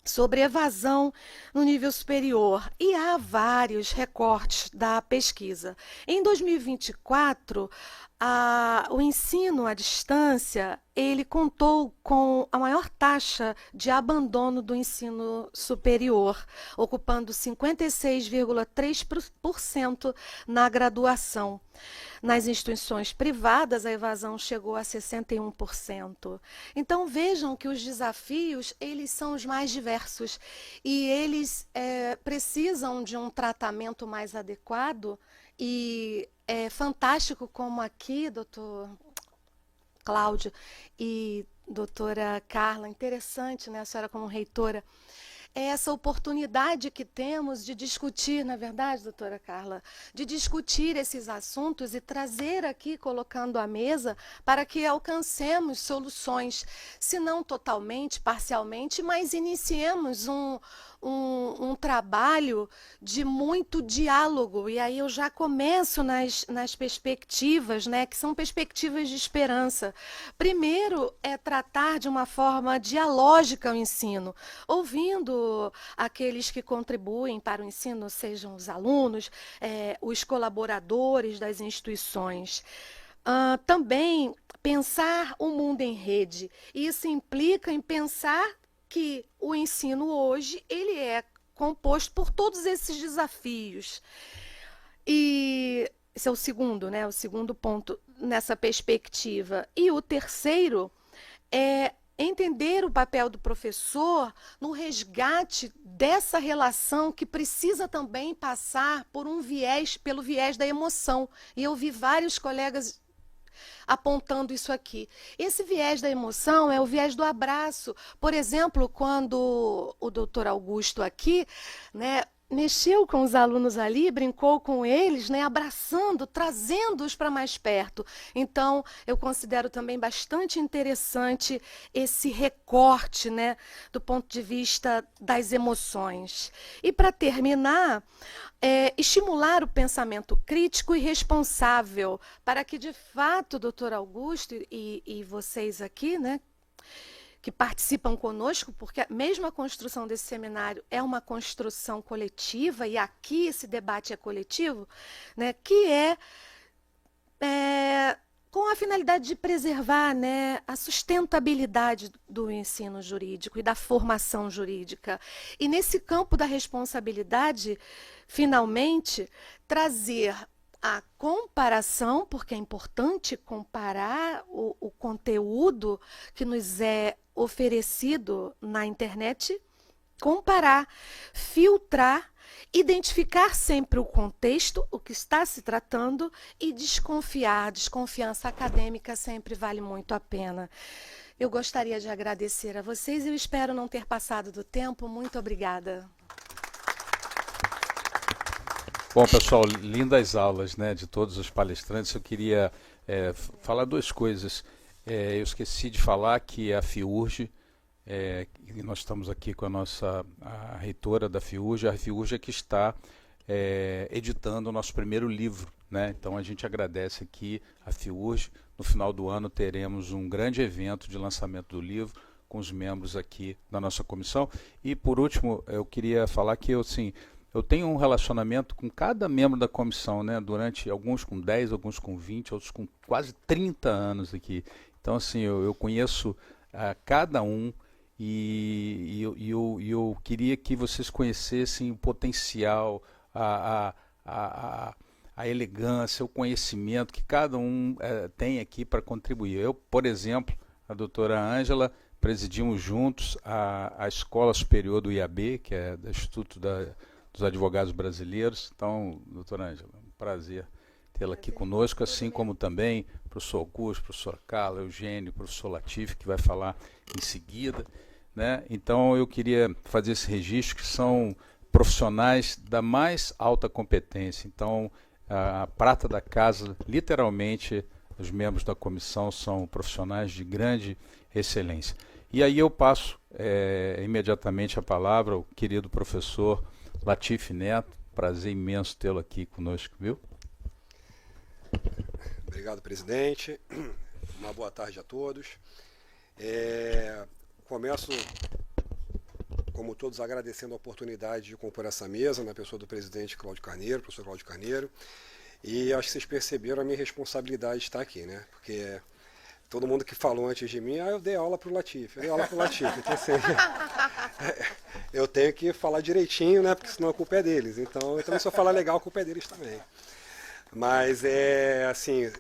sobre evasão no nível superior. E há vários recortes da pesquisa. Em 2024, o ensino à distância, ele contou com a maior taxa de abandono do ensino superior, ocupando 56,3% na graduação. Nas instituições privadas, a evasão chegou a 61%. Então, vejam que os desafios, eles são os mais diversos e eles precisam de um tratamento mais adequado. E é fantástico como aqui, doutor Cláudio e doutora Carla, interessante, né, a senhora como reitora, é essa oportunidade que temos de discutir, na verdade, doutora Carla, de discutir esses assuntos e trazer aqui, colocando à mesa, para que alcancemos soluções, se não totalmente, parcialmente, mas iniciemos um trabalho de muito diálogo. E aí eu já começo nas perspectivas, né, que são perspectivas de esperança. Primeiro é tratar de uma forma dialógica o ensino, ouvindo aqueles que contribuem para o ensino, sejam os alunos, os colaboradores das instituições. Também pensar o mundo em rede. Isso implica em pensar que o ensino hoje ele é composto por todos esses desafios. E esse é o segundo, né? O segundo ponto nessa perspectiva. E o terceiro é entender o papel do professor no resgate dessa relação que precisa também passar por pelo viés da emoção. E eu vi vários colegas apontando isso aqui. Esse viés da emoção é o viés do abraço. Por exemplo, quando o doutor Augusto aqui, né, mexeu com os alunos ali, brincou com eles, né, abraçando, trazendo-os para mais perto. Então, eu considero também bastante interessante esse recorte, né, do ponto de vista das emoções. E, para terminar, estimular o pensamento crítico e responsável para que, de fato, doutor Augusto e vocês aqui, né, que participam conosco, porque mesmo a construção desse seminário é uma construção coletiva, e aqui esse debate é coletivo, né, que com a finalidade de preservar, né, a sustentabilidade do ensino jurídico e da formação jurídica. E nesse campo da responsabilidade, finalmente, trazer a comparação, porque é importante comparar o conteúdo que nos é oferecido na internet, comparar, filtrar, identificar sempre o contexto, o que está se tratando, e desconfiar. Desconfiança acadêmica sempre vale muito a pena. Eu gostaria de agradecer a vocês e eu espero não ter passado do tempo. Muito obrigada. Bom, pessoal, lindas aulas, né, de todos os palestrantes. Eu queria falar duas coisas. Eu esqueci de falar que a FIURJ, e nós estamos aqui com a reitora da FIURJ, a FIURJ é que está editando o nosso primeiro livro, né? Então a gente agradece aqui a FIURJ. No final do ano teremos um grande evento de lançamento do livro com os membros aqui da nossa comissão. E por último, eu queria falar que eu tenho um relacionamento com cada membro da comissão, né? Durante alguns com 10, alguns com 20, outros com quase 30 anos aqui. Então, assim, eu conheço cada um e eu queria que vocês conhecessem o potencial, a elegância, o conhecimento que cada um tem aqui para contribuir. Eu, por exemplo, a doutora Ângela, presidimos juntos a Escola Superior do IAB, que é do Instituto dos Advogados Brasileiros. Então, doutora Ângela, é um prazer tê-la aqui conosco, assim como também o professor Augusto, professor Carla, Eugênio, professor Latif, que vai falar em seguida, né? Então, eu queria fazer esse registro, que são profissionais da mais alta competência. Então, a prata da casa, literalmente, os membros da comissão são profissionais de grande excelência. E aí eu passo imediatamente a palavra ao querido professor Latif Neto. Prazer imenso tê-lo aqui conosco, viu? Obrigado, presidente. Uma boa tarde a todos. Começo, como todos, agradecendo a oportunidade de compor essa mesa, na pessoa do presidente Cláudio Carneiro, professor Cláudio Carneiro. E acho que vocês perceberam a minha responsabilidade de estar aqui, né? Porque todo mundo que falou antes de mim, eu dei aula para o Latif, Então, assim, eu tenho que falar direitinho, né? Porque senão a culpa é deles. Então, também se eu falar legal, a culpa é deles também. Mas, assim,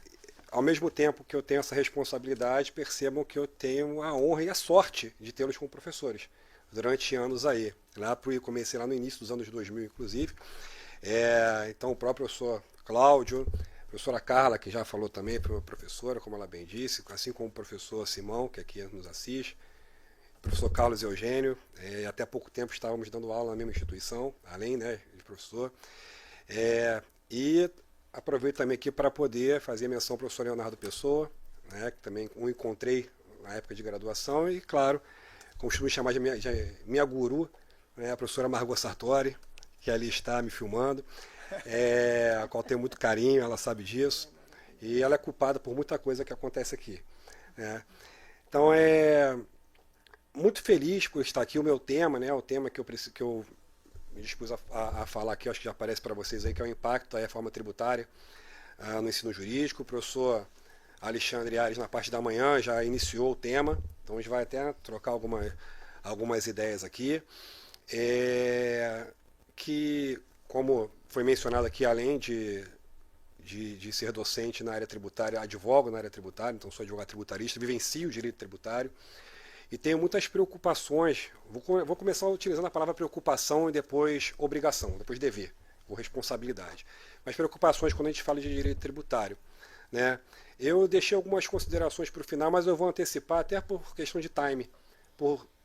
ao mesmo tempo que eu tenho essa responsabilidade, percebam que eu tenho a honra e a sorte de tê-los como professores durante anos aí. Comecei lá no início dos anos 2000, inclusive. Então, o próprio professor Cláudio, a professora Carla, que já falou também, professora, como ela bem disse, assim como o professor Simão, que aqui nos assiste, o professor Carlos Eugênio, até há pouco tempo estávamos dando aula na mesma instituição, além, né, de professor. E aproveito também aqui para poder fazer menção ao professor Leonardo Pessoa, né, que também o encontrei na época de graduação, e, claro, costumo chamar de minha guru, né, a professora Margot Sartori, que ali está me filmando, a qual tenho muito carinho, ela sabe disso, e ela é culpada por muita coisa que acontece aqui, né. Então, muito feliz por estar aqui. O meu tema, né, o tema que eu me dispus a falar aqui, acho que já aparece para vocês aí, que é o impacto da reforma tributária no ensino jurídico. O professor Alexandre Ares, na parte da manhã, já iniciou o tema, então a gente vai até trocar algumas ideias aqui, que, como foi mencionado aqui, além de ser docente na área tributária, advogo na área tributária, então sou advogado tributarista, vivencio o direito tributário, e tenho muitas preocupações. Vou começar utilizando a palavra preocupação e depois obrigação, depois dever, ou responsabilidade. Mas preocupações quando a gente fala de direito tributário, né? Eu deixei algumas considerações para o final, mas eu vou antecipar até por questão de time,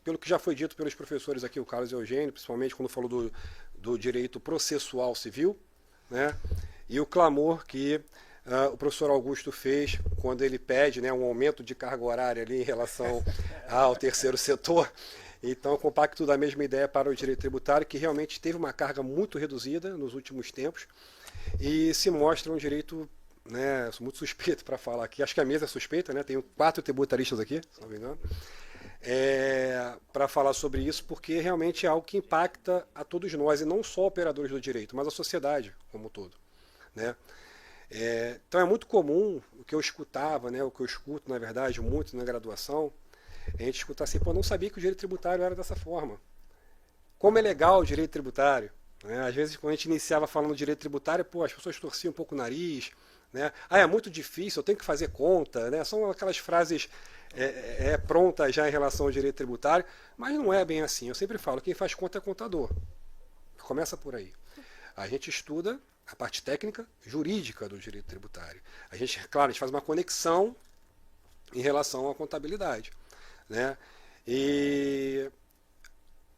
pelo que já foi dito pelos professores aqui, o Carlos e o Eugênio, principalmente quando falou do direito processual civil, né? E o clamor que o professor Augusto fez quando ele pede, né, um aumento de carga horária ali em relação ao terceiro setor. Então, eu compacto da mesma ideia para o direito tributário, que realmente teve uma carga muito reduzida nos últimos tempos e se mostra um direito, né, sou muito suspeito para falar aqui, acho que a mesa é suspeita, né, tenho 4 tributaristas aqui, se não me engano, para falar sobre isso, porque realmente é algo que impacta a todos nós, e não só operadores do direito, mas a sociedade como um todo, né? Então é muito comum o que eu escutava, né, o que eu escuto, na verdade, muito na graduação, a gente escutar assim, pô, não sabia que o direito tributário era dessa forma. Como é legal o direito tributário, né? Às vezes, quando a gente iniciava falando de direito tributário, pô, as pessoas torciam um pouco o nariz, né? Ah, é muito difícil, eu tenho que fazer conta, né? São aquelas frases prontas já em relação ao direito tributário, mas não é bem assim. Eu sempre falo, quem faz conta é contador. Começa por aí. A gente estuda a parte técnica, jurídica do direito tributário. Claro, a gente faz uma conexão em relação à contabilidade, né? E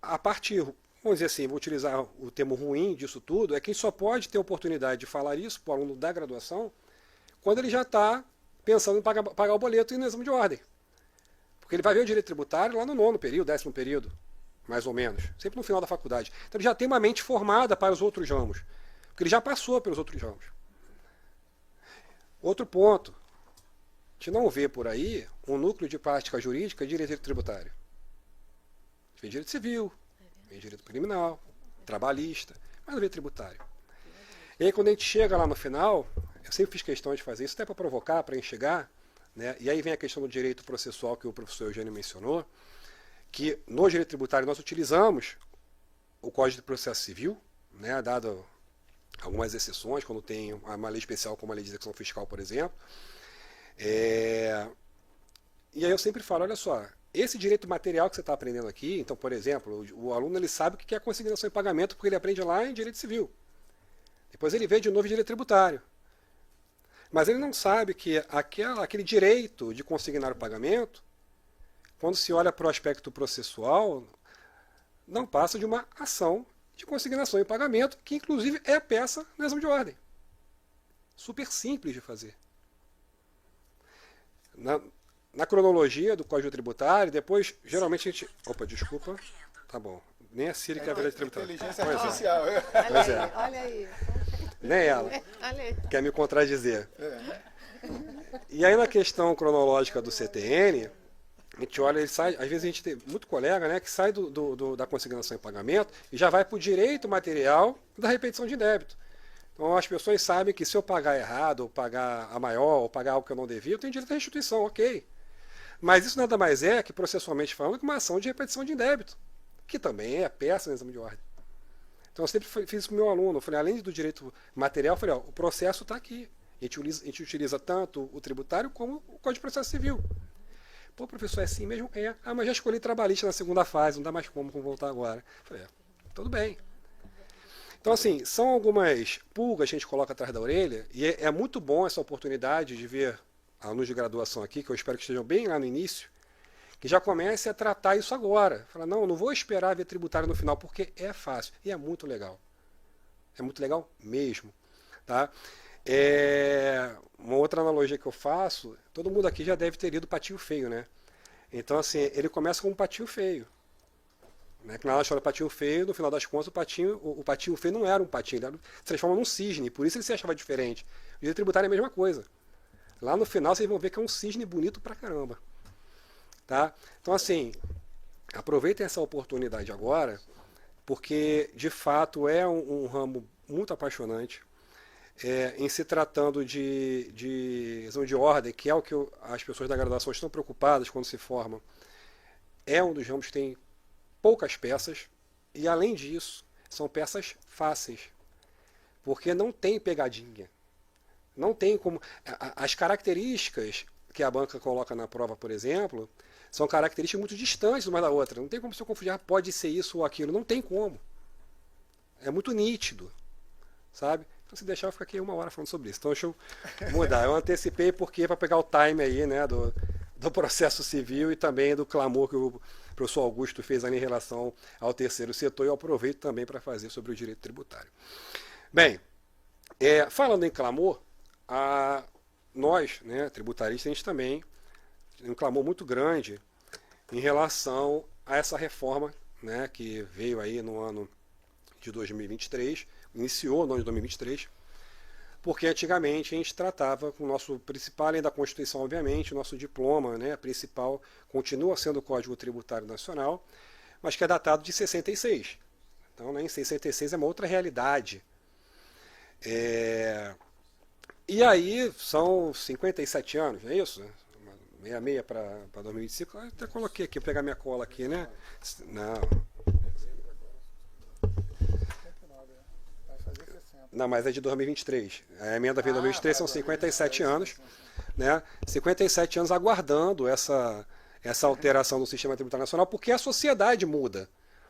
a parte, vamos dizer assim, vou utilizar o termo ruim disso tudo, é quem só pode ter oportunidade de falar isso para o aluno da graduação quando ele já está pensando em pagar o boleto e no exame de ordem. Porque ele vai ver o direito tributário lá no 9º período, 10º período, mais ou menos, sempre no final da faculdade. Então ele já tem uma mente formada para os outros ramos, porque ele já passou pelos outros ramos. Outro ponto, a gente não vê por aí um núcleo de prática jurídica de direito tributário. Vem direito civil, vem direito criminal, trabalhista, mas não vem tributário. E aí quando a gente chega lá no final, eu sempre fiz questão de fazer isso, até para provocar, para enxergar, né? E aí vem a questão do direito processual que o professor Eugênio mencionou, que no direito tributário nós utilizamos o Código de Processo Civil, né, dado algumas exceções, quando tem uma lei especial como a lei de execução fiscal, por exemplo. E aí eu sempre falo, olha só, esse direito material que você está aprendendo aqui, então, por exemplo, o aluno ele sabe o que é a consignação em pagamento porque ele aprende lá em direito civil. Depois ele vê de novo em direito tributário. Mas ele não sabe que aquele direito de consignar o pagamento, quando se olha para o aspecto processual, não passa de uma ação de consignação em pagamento, que inclusive é peça no exame de ordem. Super simples de fazer. Na cronologia do Código Tributário, depois, geralmente a gente... Opa, desculpa. Tá bom. Nem a Siri quer ver a tributária. Inteligência artificial. Olha aí. Nem ela. Olha aí. Quer me contradizer. E aí na questão cronológica do CTN, a gente olha, ele sai, às vezes a gente tem muito colega, né, que sai da consignação em pagamento e já vai para o direito material da repetição de débito. Então as pessoas sabem que se eu pagar errado, ou pagar a maior, ou pagar algo que eu não devia, eu tenho direito à restituição, ok. Mas isso nada mais é que, processualmente falando, que uma ação de repetição de débito, que também é peça no exame de ordem. Então eu sempre fiz isso com o meu aluno. Eu falei, além do direito material, eu falei, ó, o processo está aqui. A gente utiliza tanto o tributário como o Código de Processo Civil. Pô, professor, é assim mesmo? É. Ah, mas já escolhi trabalhista na segunda fase, não dá mais como voltar agora. Eu falei, tudo bem. Então, assim, são algumas pulgas que a gente coloca atrás da orelha, e é muito bom essa oportunidade de ver alunos de graduação aqui, que eu espero que estejam bem lá no início, que já comecem a tratar isso agora. Falar, não vou esperar ver tributário no final, porque é fácil. E é muito legal. É muito legal mesmo. Tá? Uma outra analogia que eu faço, todo mundo aqui já deve ter lido Patinho Feio, né? Então, assim, ele começa com um patinho feio. Né? Que na história do Patinho Feio, no final das contas, o patinho feio não era um patinho, ele se transforma num cisne, por isso ele se achava diferente. O direito tributário é a mesma coisa. Lá no final vocês vão ver que é um cisne bonito pra caramba. Tá? Então, assim, aproveitem essa oportunidade agora, porque, de fato, é um ramo muito apaixonante. Em se tratando de exame de ordem, que é o que as pessoas da graduação estão preocupadas quando se formam, é um dos ramos que tem poucas peças, e, além disso, são peças fáceis, porque não tem pegadinha. Não tem como... As características que a banca coloca na prova, por exemplo, São características muito distantes uma da outra. Não tem como você confundir, pode ser isso ou aquilo. Não tem como. É muito nítido, sabe? Então, se deixar, eu ficar aqui 1 hora falando sobre isso. Então, deixa eu mudar. Eu antecipei porque para pegar o time aí, né, do processo civil e também do clamor que o professor Augusto fez ali em relação ao terceiro setor, e eu aproveito também para fazer sobre o direito tributário. Bem, falando em clamor, nós, né, tributaristas, a gente também tem um clamor muito grande em relação a essa reforma, né, que veio aí no ano de 2023, iniciou no ano de 2023, porque antigamente a gente tratava com o nosso principal, além da Constituição, obviamente, o nosso diploma, né, principal continua sendo o Código Tributário Nacional, mas que é datado de 66. Então, né, em 66 é uma outra realidade. E aí são 57 anos, é isso? 66 para 2025. Eu até coloquei aqui, vou pegar minha cola aqui, né? Não, mas é de 2023. A emenda veio em 2023, são 57 anos. Né? 57 anos aguardando essa alteração do sistema tributário nacional, porque a sociedade muda.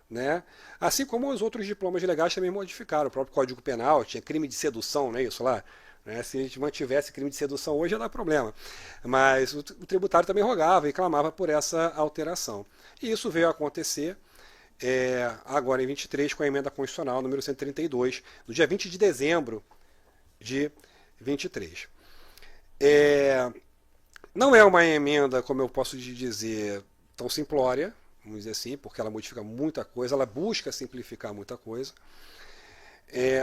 Né? Assim como os outros diplomas legais também modificaram. O próprio Código Penal tinha crime de sedução, não é isso lá? Né? Se a gente mantivesse crime de sedução hoje, ia dar problema. Mas o tributário também rogava e clamava por essa alteração. E isso veio a acontecer agora em 23, com a emenda constitucional número 132, no dia 20 de dezembro de 23. Não é uma emenda, como eu posso dizer, tão simplória, vamos dizer assim, porque ela modifica muita coisa, ela busca simplificar muita coisa.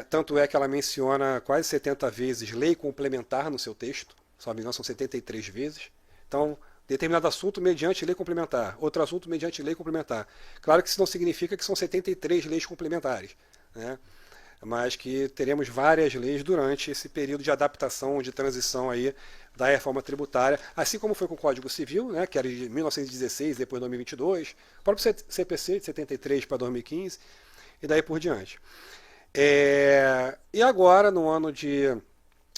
Tanto é que ela menciona quase 70 vezes lei complementar no seu texto, se não me engano são 73 vezes. Então, determinado assunto mediante lei complementar, outro assunto mediante lei complementar. Claro que isso não significa que são 73 leis complementares, né? Mas que teremos várias leis durante esse período de adaptação, de transição aí da reforma tributária, assim como foi com o Código Civil, né, que era de 1916, depois de 2022, o próprio CPC de 73 para 2015, e daí por diante. E agora, no ano de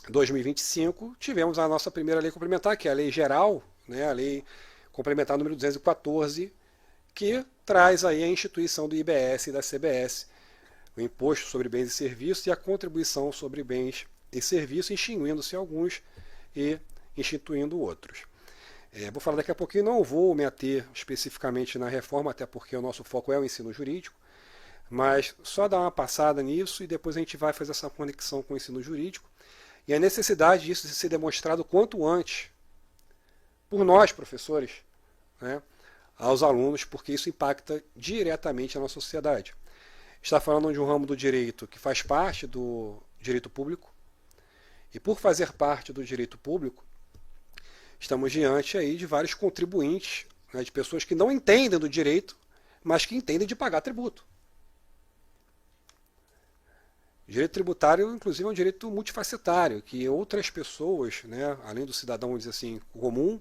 2025, tivemos a nossa primeira lei complementar, que é a Lei Geral, né, a Lei Complementar número 214, que traz aí a instituição do IBS e da CBS, o Imposto sobre Bens e Serviços e a Contribuição sobre Bens e Serviços, extinguindo-se alguns e instituindo outros. Vou falar daqui a pouquinho, não vou me ater especificamente na reforma, até porque o nosso foco é o ensino jurídico, mas só dar uma passada nisso e depois a gente vai fazer essa conexão com o ensino jurídico e a necessidade disso ser demonstrado quanto antes por nós, professores, né, aos alunos, porque isso impacta diretamente a nossa sociedade. Está falando de um ramo do direito que faz parte do direito público, e por fazer parte do direito público, estamos diante aí de vários contribuintes, né, de pessoas que não entendem do direito, mas que entendem de pagar tributo. O direito tributário, inclusive, é um direito multifacetário, que outras pessoas, né, além do cidadão, vamos dizer assim, comum,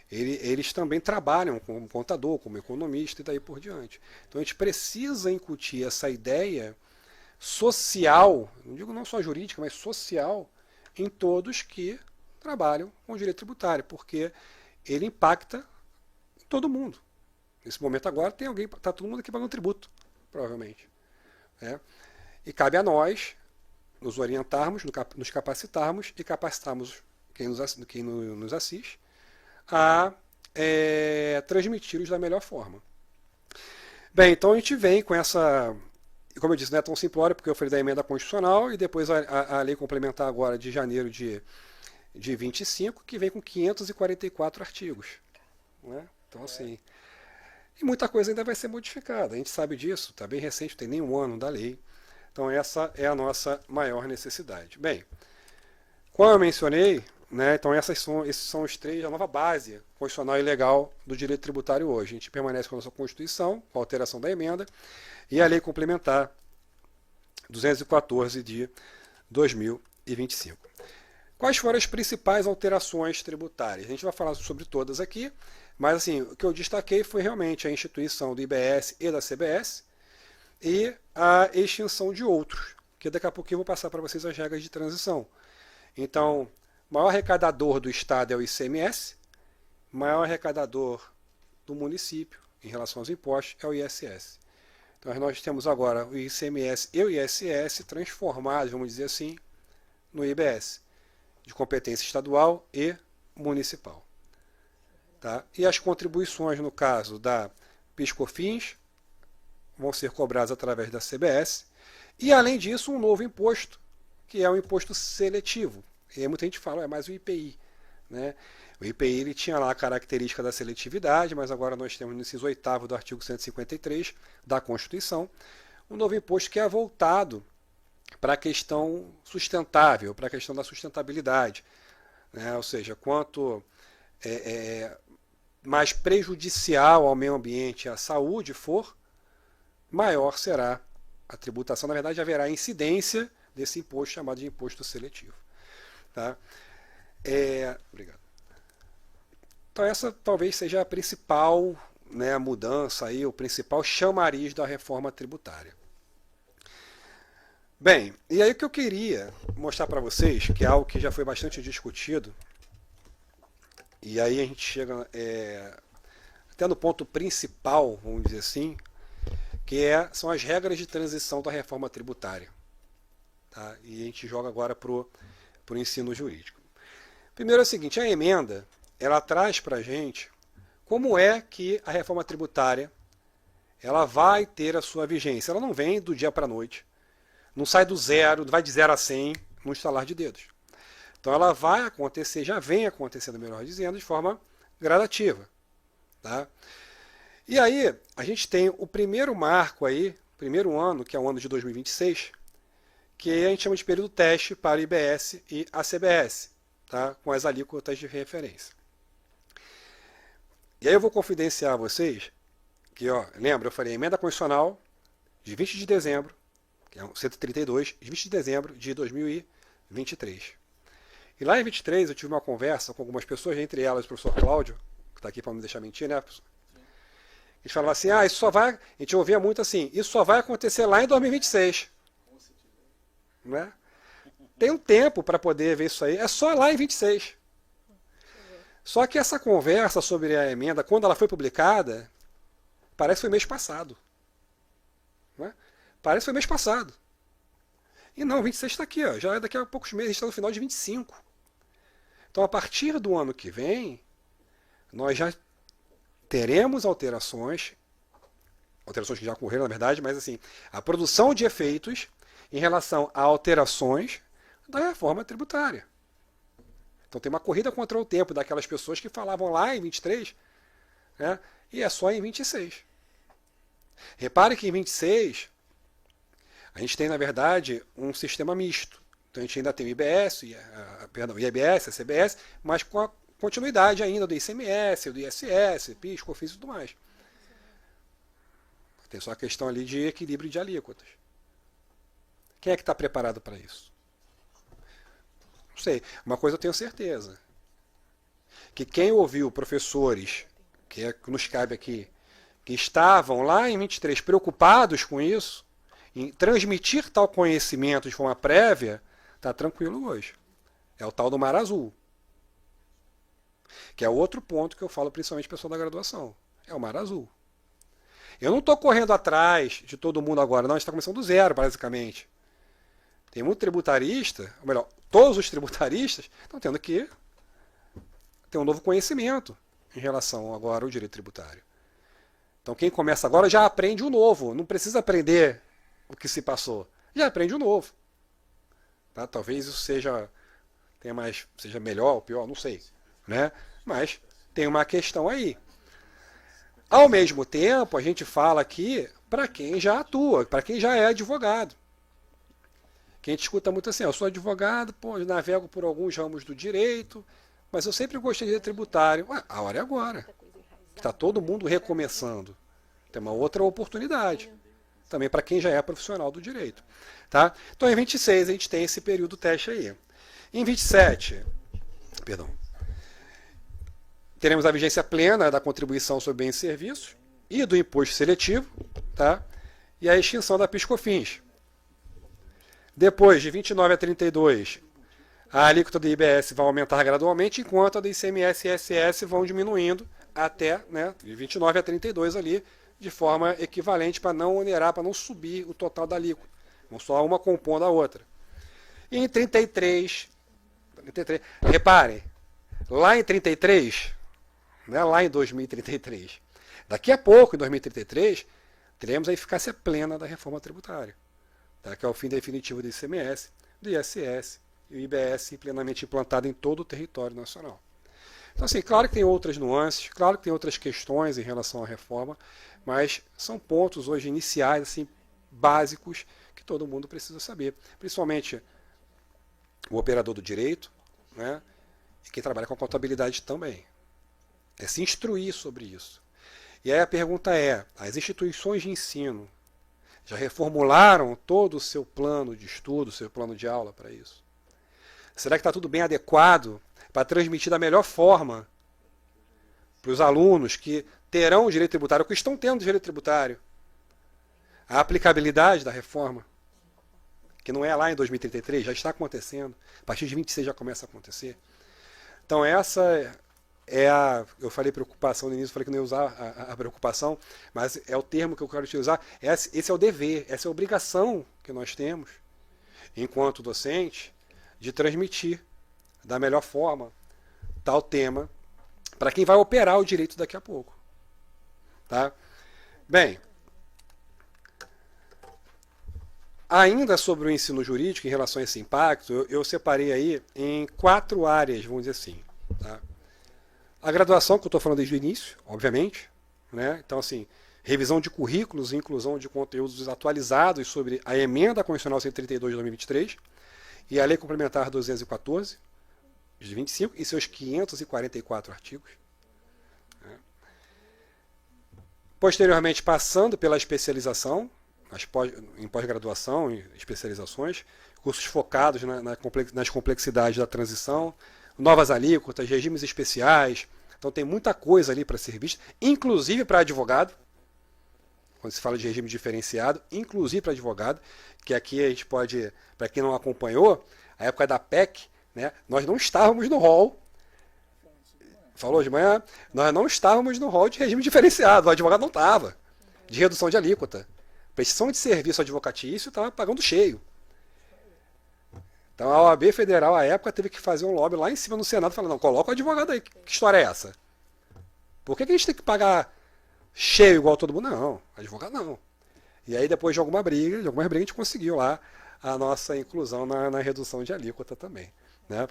eles também trabalham como contador, como economista e daí por diante. Então a gente precisa incutir essa ideia social, não digo não só jurídica, mas social, em todos que trabalham com o direito tributário, porque ele impacta todo mundo. Nesse momento agora tem alguém, está todo mundo aqui pagando tributo, provavelmente. E cabe a nós nos orientarmos, nos capacitarmos e capacitarmos quem nos assiste a transmiti-los da melhor forma. Bem, então a gente vem com essa, como eu disse, não é tão simplório, porque eu falei da emenda constitucional e depois a lei complementar agora de janeiro de 25, que vem com 544 artigos. Né? Então, assim, e muita coisa ainda vai ser modificada, a gente sabe disso, está bem recente, não tem nem um ano da lei. Então essa é a nossa maior necessidade. Bem, como eu mencionei, né, então esses são os três, a nova base constitucional e legal do direito tributário hoje. A gente permanece com a nossa Constituição, com a alteração da emenda, e a Lei Complementar 214 de 2025. Quais foram as principais alterações tributárias? A gente vai falar sobre todas aqui, mas assim, o que eu destaquei foi realmente a instituição do IBS e da CBS, e a extinção de outros, que daqui a pouquinho eu vou passar para vocês as regras de transição. Então, o maior arrecadador do Estado é o ICMS, o maior arrecadador do município em relação aos impostos é o ISS. Então nós temos agora o ICMS e o ISS transformados, vamos dizer assim, no IBS, de competência estadual e municipal. Tá? E as contribuições, no caso da PIS/COFINS, vão ser cobradas através da CBS, e além disso um novo imposto, que é o imposto seletivo. E aí muita gente fala, é mais o IPI. Né? O IPI ele tinha lá a característica da seletividade, mas agora nós temos no inciso 8º do artigo 153 da Constituição, um novo imposto que é voltado para a questão sustentável, para a questão da sustentabilidade. Né? Ou seja, quanto mais prejudicial ao meio ambiente e à saúde for, maior será a tributação. Na verdade, haverá incidência desse imposto chamado de imposto seletivo. Tá? Obrigado. Então essa talvez seja a principal, né, mudança, aí, o principal chamariz da reforma tributária. Bem, e aí o que eu queria mostrar para vocês, que é algo que já foi bastante discutido, e aí a gente chega até no ponto principal, vamos dizer assim, que são as regras de transição da reforma tributária. Tá? E a gente joga agora para o ensino jurídico. Primeiro é o seguinte, a emenda, ela traz para a gente como é que a reforma tributária ela vai ter a sua vigência. Ela não vem do dia para a noite, não sai do zero, vai de 0 a 100 no estalar de dedos. Então ela vai acontecer, já vem acontecendo, melhor dizendo, de forma gradativa. Tá? E aí, a gente tem o primeiro marco aí, primeiro ano, que é o ano de 2026, que a gente chama de período teste para o IBS e a CBS, tá? Com as alíquotas de referência. E aí eu vou confidenciar a vocês que, lembra, eu falei emenda constitucional de 20 de dezembro, que é 132, de 20 de dezembro de 2023. E lá em 23 eu tive uma conversa com algumas pessoas, entre elas o professor Cláudio, que está aqui para não me deixar mentir, né, professor? Eles falavam assim, isso só vai, a gente ouvia muito assim, isso só vai acontecer lá em 2026. Né? Tem um tempo para poder ver isso aí, é só lá em 26. Só que essa conversa sobre a emenda, quando ela foi publicada, parece que foi mês passado. Né? Parece que foi mês passado. E não, 26 está aqui, já é daqui a poucos meses, a gente está no final de 25. Então, a partir do ano que vem, nós já teremos alterações que já ocorreram, na verdade, mas assim, a produção de efeitos em relação a alterações da reforma tributária. Então tem uma corrida contra o tempo daquelas pessoas que falavam lá em 23, né, e é só em 26. Repare que em 26 a gente tem, na verdade, um sistema misto. Então a gente ainda tem o IBS, o IBS, a CBS, mas com a continuidade ainda do ICMS, do ISS, PIS, COFINS e tudo mais. Tem só a questão ali de equilíbrio de alíquotas. Quem é que está preparado para isso? Não sei. Uma coisa eu tenho certeza. Que quem ouviu professores, que nos cabe aqui, que estavam lá em 23 preocupados com isso, em transmitir tal conhecimento de forma prévia, está tranquilo hoje. É o tal do mar azul. Que é outro ponto que eu falo principalmente para o pessoal da graduação. É o mar azul. Eu não estou correndo atrás de todo mundo agora, não. A gente está começando do zero, basicamente. Tem muito tributarista, ou melhor, todos os tributaristas estão tendo que ter um novo conhecimento em relação agora ao direito tributário. Então quem começa agora já aprende o novo, não precisa aprender o que se passou, já aprende o novo. Tá? Talvez isso seja melhor ou pior, não sei. Né? Mas tem uma questão aí. Ao mesmo tempo, a gente fala aqui para quem já atua, para quem já é advogado. Que a gente escuta muito assim, eu sou advogado, eu navego por alguns ramos do direito, mas eu sempre gostei de direito tributário. A hora é agora. Está todo mundo recomeçando. Tem uma outra oportunidade. Também para quem já é profissional do direito. Tá? Então, em 26, a gente tem esse período teste aí. Em 27, teremos a vigência plena da contribuição sobre bens e serviços e do imposto seletivo, tá? E a extinção da PIS/COFINS. Depois, de 29 a 32, a alíquota do IBS vai aumentar gradualmente, enquanto a do ICMS e ISS vão diminuindo até, né, de 29 a 32 ali, de forma equivalente para não onerar, para não subir o total da alíquota. Não só uma compondo a outra. E em 33, reparem, lá em 33, né, lá em 2033, daqui a pouco, em 2033, teremos a eficácia plena da reforma tributária, tá, que é o fim definitivo do ICMS, do ISS e o IBS plenamente implantado em todo o território nacional. Então, assim, claro que tem outras nuances, claro que tem outras questões em relação à reforma, mas são pontos hoje iniciais, assim, básicos, que todo mundo precisa saber. Principalmente o operador do direito, né, e quem trabalha com a contabilidade também. É se instruir sobre isso. E aí a pergunta é, as instituições de ensino já reformularam todo o seu plano de estudo, seu plano de aula para isso? Será que está tudo bem adequado para transmitir da melhor forma para os alunos que terão o direito tributário, ou que estão tendo o direito tributário, a aplicabilidade da reforma, que não é lá em 2033, já está acontecendo, a partir de 26 já começa a acontecer. Então essa é a, eu falei preocupação no início, falei que não ia usar a preocupação, mas é o termo que eu quero utilizar, esse é o dever, essa é a obrigação que nós temos, enquanto docente, de transmitir da melhor forma tal tema para quem vai operar o direito daqui a pouco. Tá? Bem, ainda sobre o ensino jurídico, em relação a esse impacto, eu separei aí em 4 áreas, vamos dizer assim. Tá? A graduação, que eu estou falando desde o início, obviamente, né? Então, assim, revisão de currículos e inclusão de conteúdos atualizados sobre a emenda constitucional 132 de 2023 e a Lei Complementar 214 de 25 e seus 544 artigos. Posteriormente, passando pela especialização, em pós-graduação, em especializações, cursos focados nas complexidades da transição, novas alíquotas, regimes especiais. Então tem muita coisa ali para ser vista, inclusive para advogado, quando se fala de regime diferenciado, inclusive para advogado, que aqui a gente pode, para quem não acompanhou, a época da PEC, né, nós não estávamos no rol, falou de manhã, nós não estávamos no rol de regime diferenciado, o advogado não estava, de redução de alíquota. Prestação de serviço advocatício estava pagando cheio. Então a OAB Federal, à época, teve que fazer um lobby lá em cima no Senado, falando, não, coloca o advogado aí, que história é essa? Por que a gente tem que pagar cheio igual todo mundo? Não, advogado não. E aí depois de algumas brigas, a gente conseguiu lá a nossa inclusão na redução de alíquota também. Né?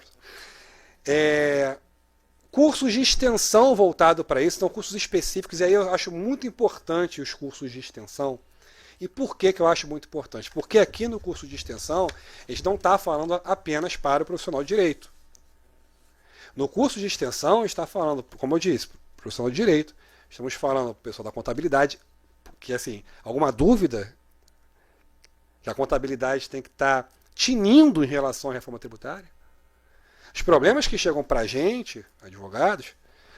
Cursos de extensão voltado para isso, então cursos específicos, e aí eu acho muito importante os cursos de extensão. E por que eu acho muito importante? Porque aqui no curso de extensão, a gente não está falando apenas para o profissional de direito. No curso de extensão, está falando, como eu disse, profissional de direito, estamos falando para o pessoal da contabilidade, porque assim, alguma dúvida que a contabilidade tem que estar tinindo em relação à reforma tributária? Os problemas que chegam para a gente, advogados,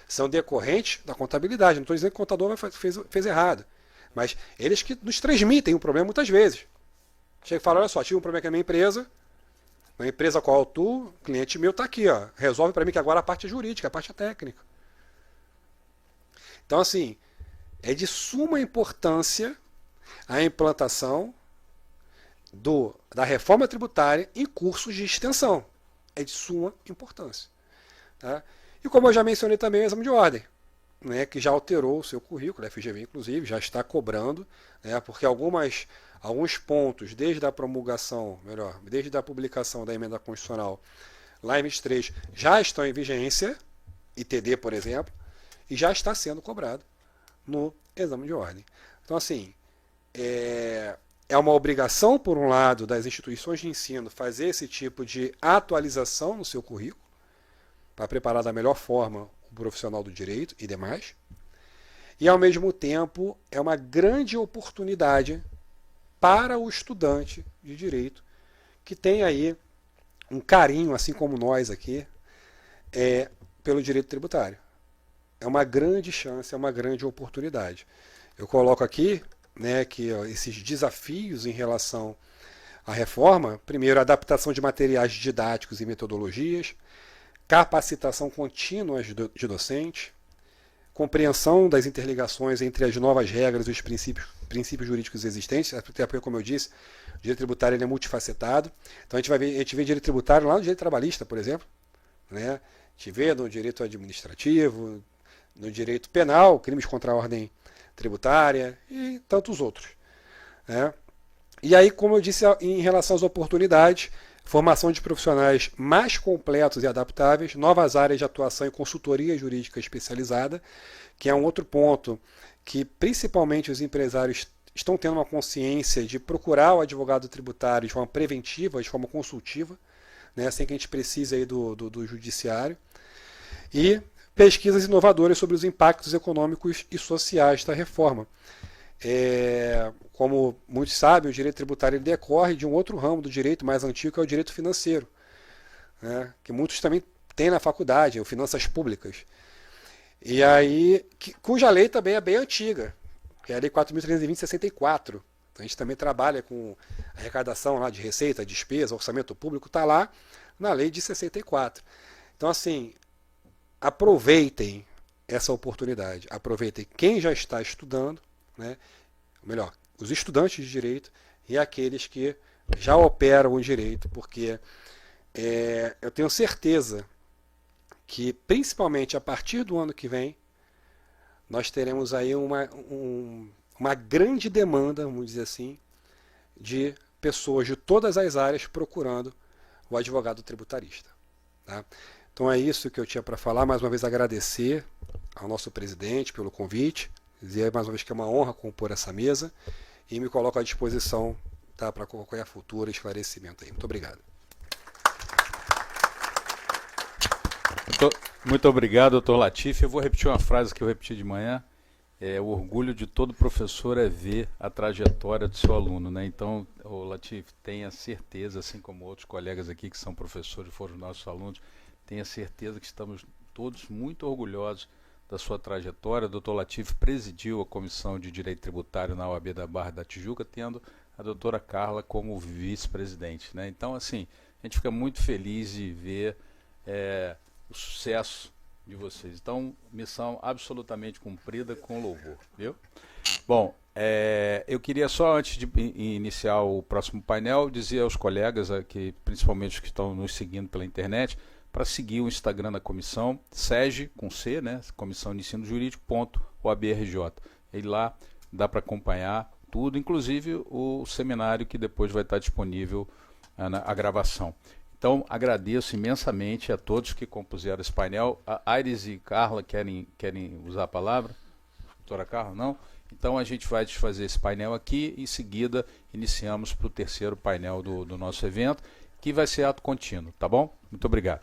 são decorrentes da contabilidade. Não estou dizendo que o contador fez errado. Mas eles que nos transmitem o problema muitas vezes. Chega e fala, olha só, tive um problema aqui na minha empresa, uma empresa qual tu, cliente meu, está aqui, ó, resolve para mim que agora a parte é jurídica, a parte é técnica. Então, assim, é de suma importância a implantação da reforma tributária em cursos de extensão. É de suma importância. Tá? E como eu já mencionei também, o exame de ordem. Né, que já alterou o seu currículo, a FGV inclusive, já está cobrando, né, porque alguns pontos, desde a promulgação, desde a publicação da emenda constitucional lá em 23, já estão em vigência, ITD, por exemplo, e já está sendo cobrado no exame de ordem. Então, assim, é uma obrigação, por um lado, das instituições de ensino fazer esse tipo de atualização no seu currículo, para preparar da melhor forma profissional do direito e demais, e ao mesmo tempo é uma grande oportunidade para o estudante de direito que tem aí um carinho, assim como nós aqui, pelo direito tributário. É uma grande chance, é uma grande oportunidade. Eu coloco aqui, né, que esses desafios em relação à reforma, primeiro, a adaptação de materiais didáticos e metodologias, capacitação contínua de docente, compreensão das interligações entre as novas regras e os princípios jurídicos existentes, até porque, como eu disse, o direito tributário ele é multifacetado. Então a gente vê direito tributário lá no direito trabalhista, por exemplo, né? A gente vê no direito administrativo, no direito penal, crimes contra a ordem tributária e tantos outros, né? E aí, como eu disse, em relação às oportunidades, formação de profissionais mais completos e adaptáveis, novas áreas de atuação e consultoria jurídica especializada, que é um outro ponto que principalmente os empresários estão tendo uma consciência de procurar o advogado tributário de forma preventiva, de forma consultiva, né, sem que a gente precise aí do judiciário. E pesquisas inovadoras sobre os impactos econômicos e sociais da reforma. Como muitos sabem, o direito tributário ele decorre de um outro ramo do direito mais antigo, que é o direito financeiro, né, que muitos também têm na faculdade, o finanças públicas. E aí, cuja lei também é bem antiga, que é a Lei 4.320 de 64. Então, a gente também trabalha com arrecadação lá de receita, despesa, orçamento público, está lá na lei de 64. Então, assim, aproveitem essa oportunidade, aproveitem quem já está estudando, né? Melhor, os estudantes de direito e aqueles que já operam o direito, porque eu tenho certeza que, principalmente a partir do ano que vem, nós teremos aí uma grande demanda, vamos dizer assim, de pessoas de todas as áreas procurando o advogado tributarista. Tá? Então é isso que eu tinha para falar. Mais uma vez agradecer ao nosso presidente pelo convite, dizer mais uma vez que é uma honra compor essa mesa e me coloco à disposição, tá, para qualquer futuro esclarecimento aí. Muito obrigado. Muito obrigado, doutor Latif. Eu vou repetir uma frase que eu repeti de manhã. O orgulho de todo professor é ver a trajetória do seu aluno, né? Então, o Latif, tenha certeza, assim como outros colegas aqui que são professores, foram nossos alunos, tenha certeza que estamos todos muito orgulhosos da sua trajetória. O doutor Latif presidiu a Comissão de Direito Tributário na OAB da Barra da Tijuca, tendo a doutora Carla como vice-presidente, né? Então, assim, a gente fica muito feliz de ver o sucesso de vocês. Então, missão absolutamente cumprida com louvor, viu? Bom, eu queria só, antes de iniciar o próximo painel, dizer aos colegas aqui, principalmente os que estão nos seguindo pela internet, para seguir o Instagram da comissão, SEG, com C, né? Comissão de Ensino Jurídico.oabrj. E lá dá para acompanhar tudo, inclusive o seminário que depois vai estar disponível a gravação. Então, agradeço imensamente a todos que compuseram esse painel. A Iris e Carla querem usar a palavra? Doutora Carla, não? Então, a gente vai desfazer esse painel aqui e, em seguida, iniciamos para o terceiro painel do nosso evento, que vai ser ato contínuo, tá bom? Muito obrigado.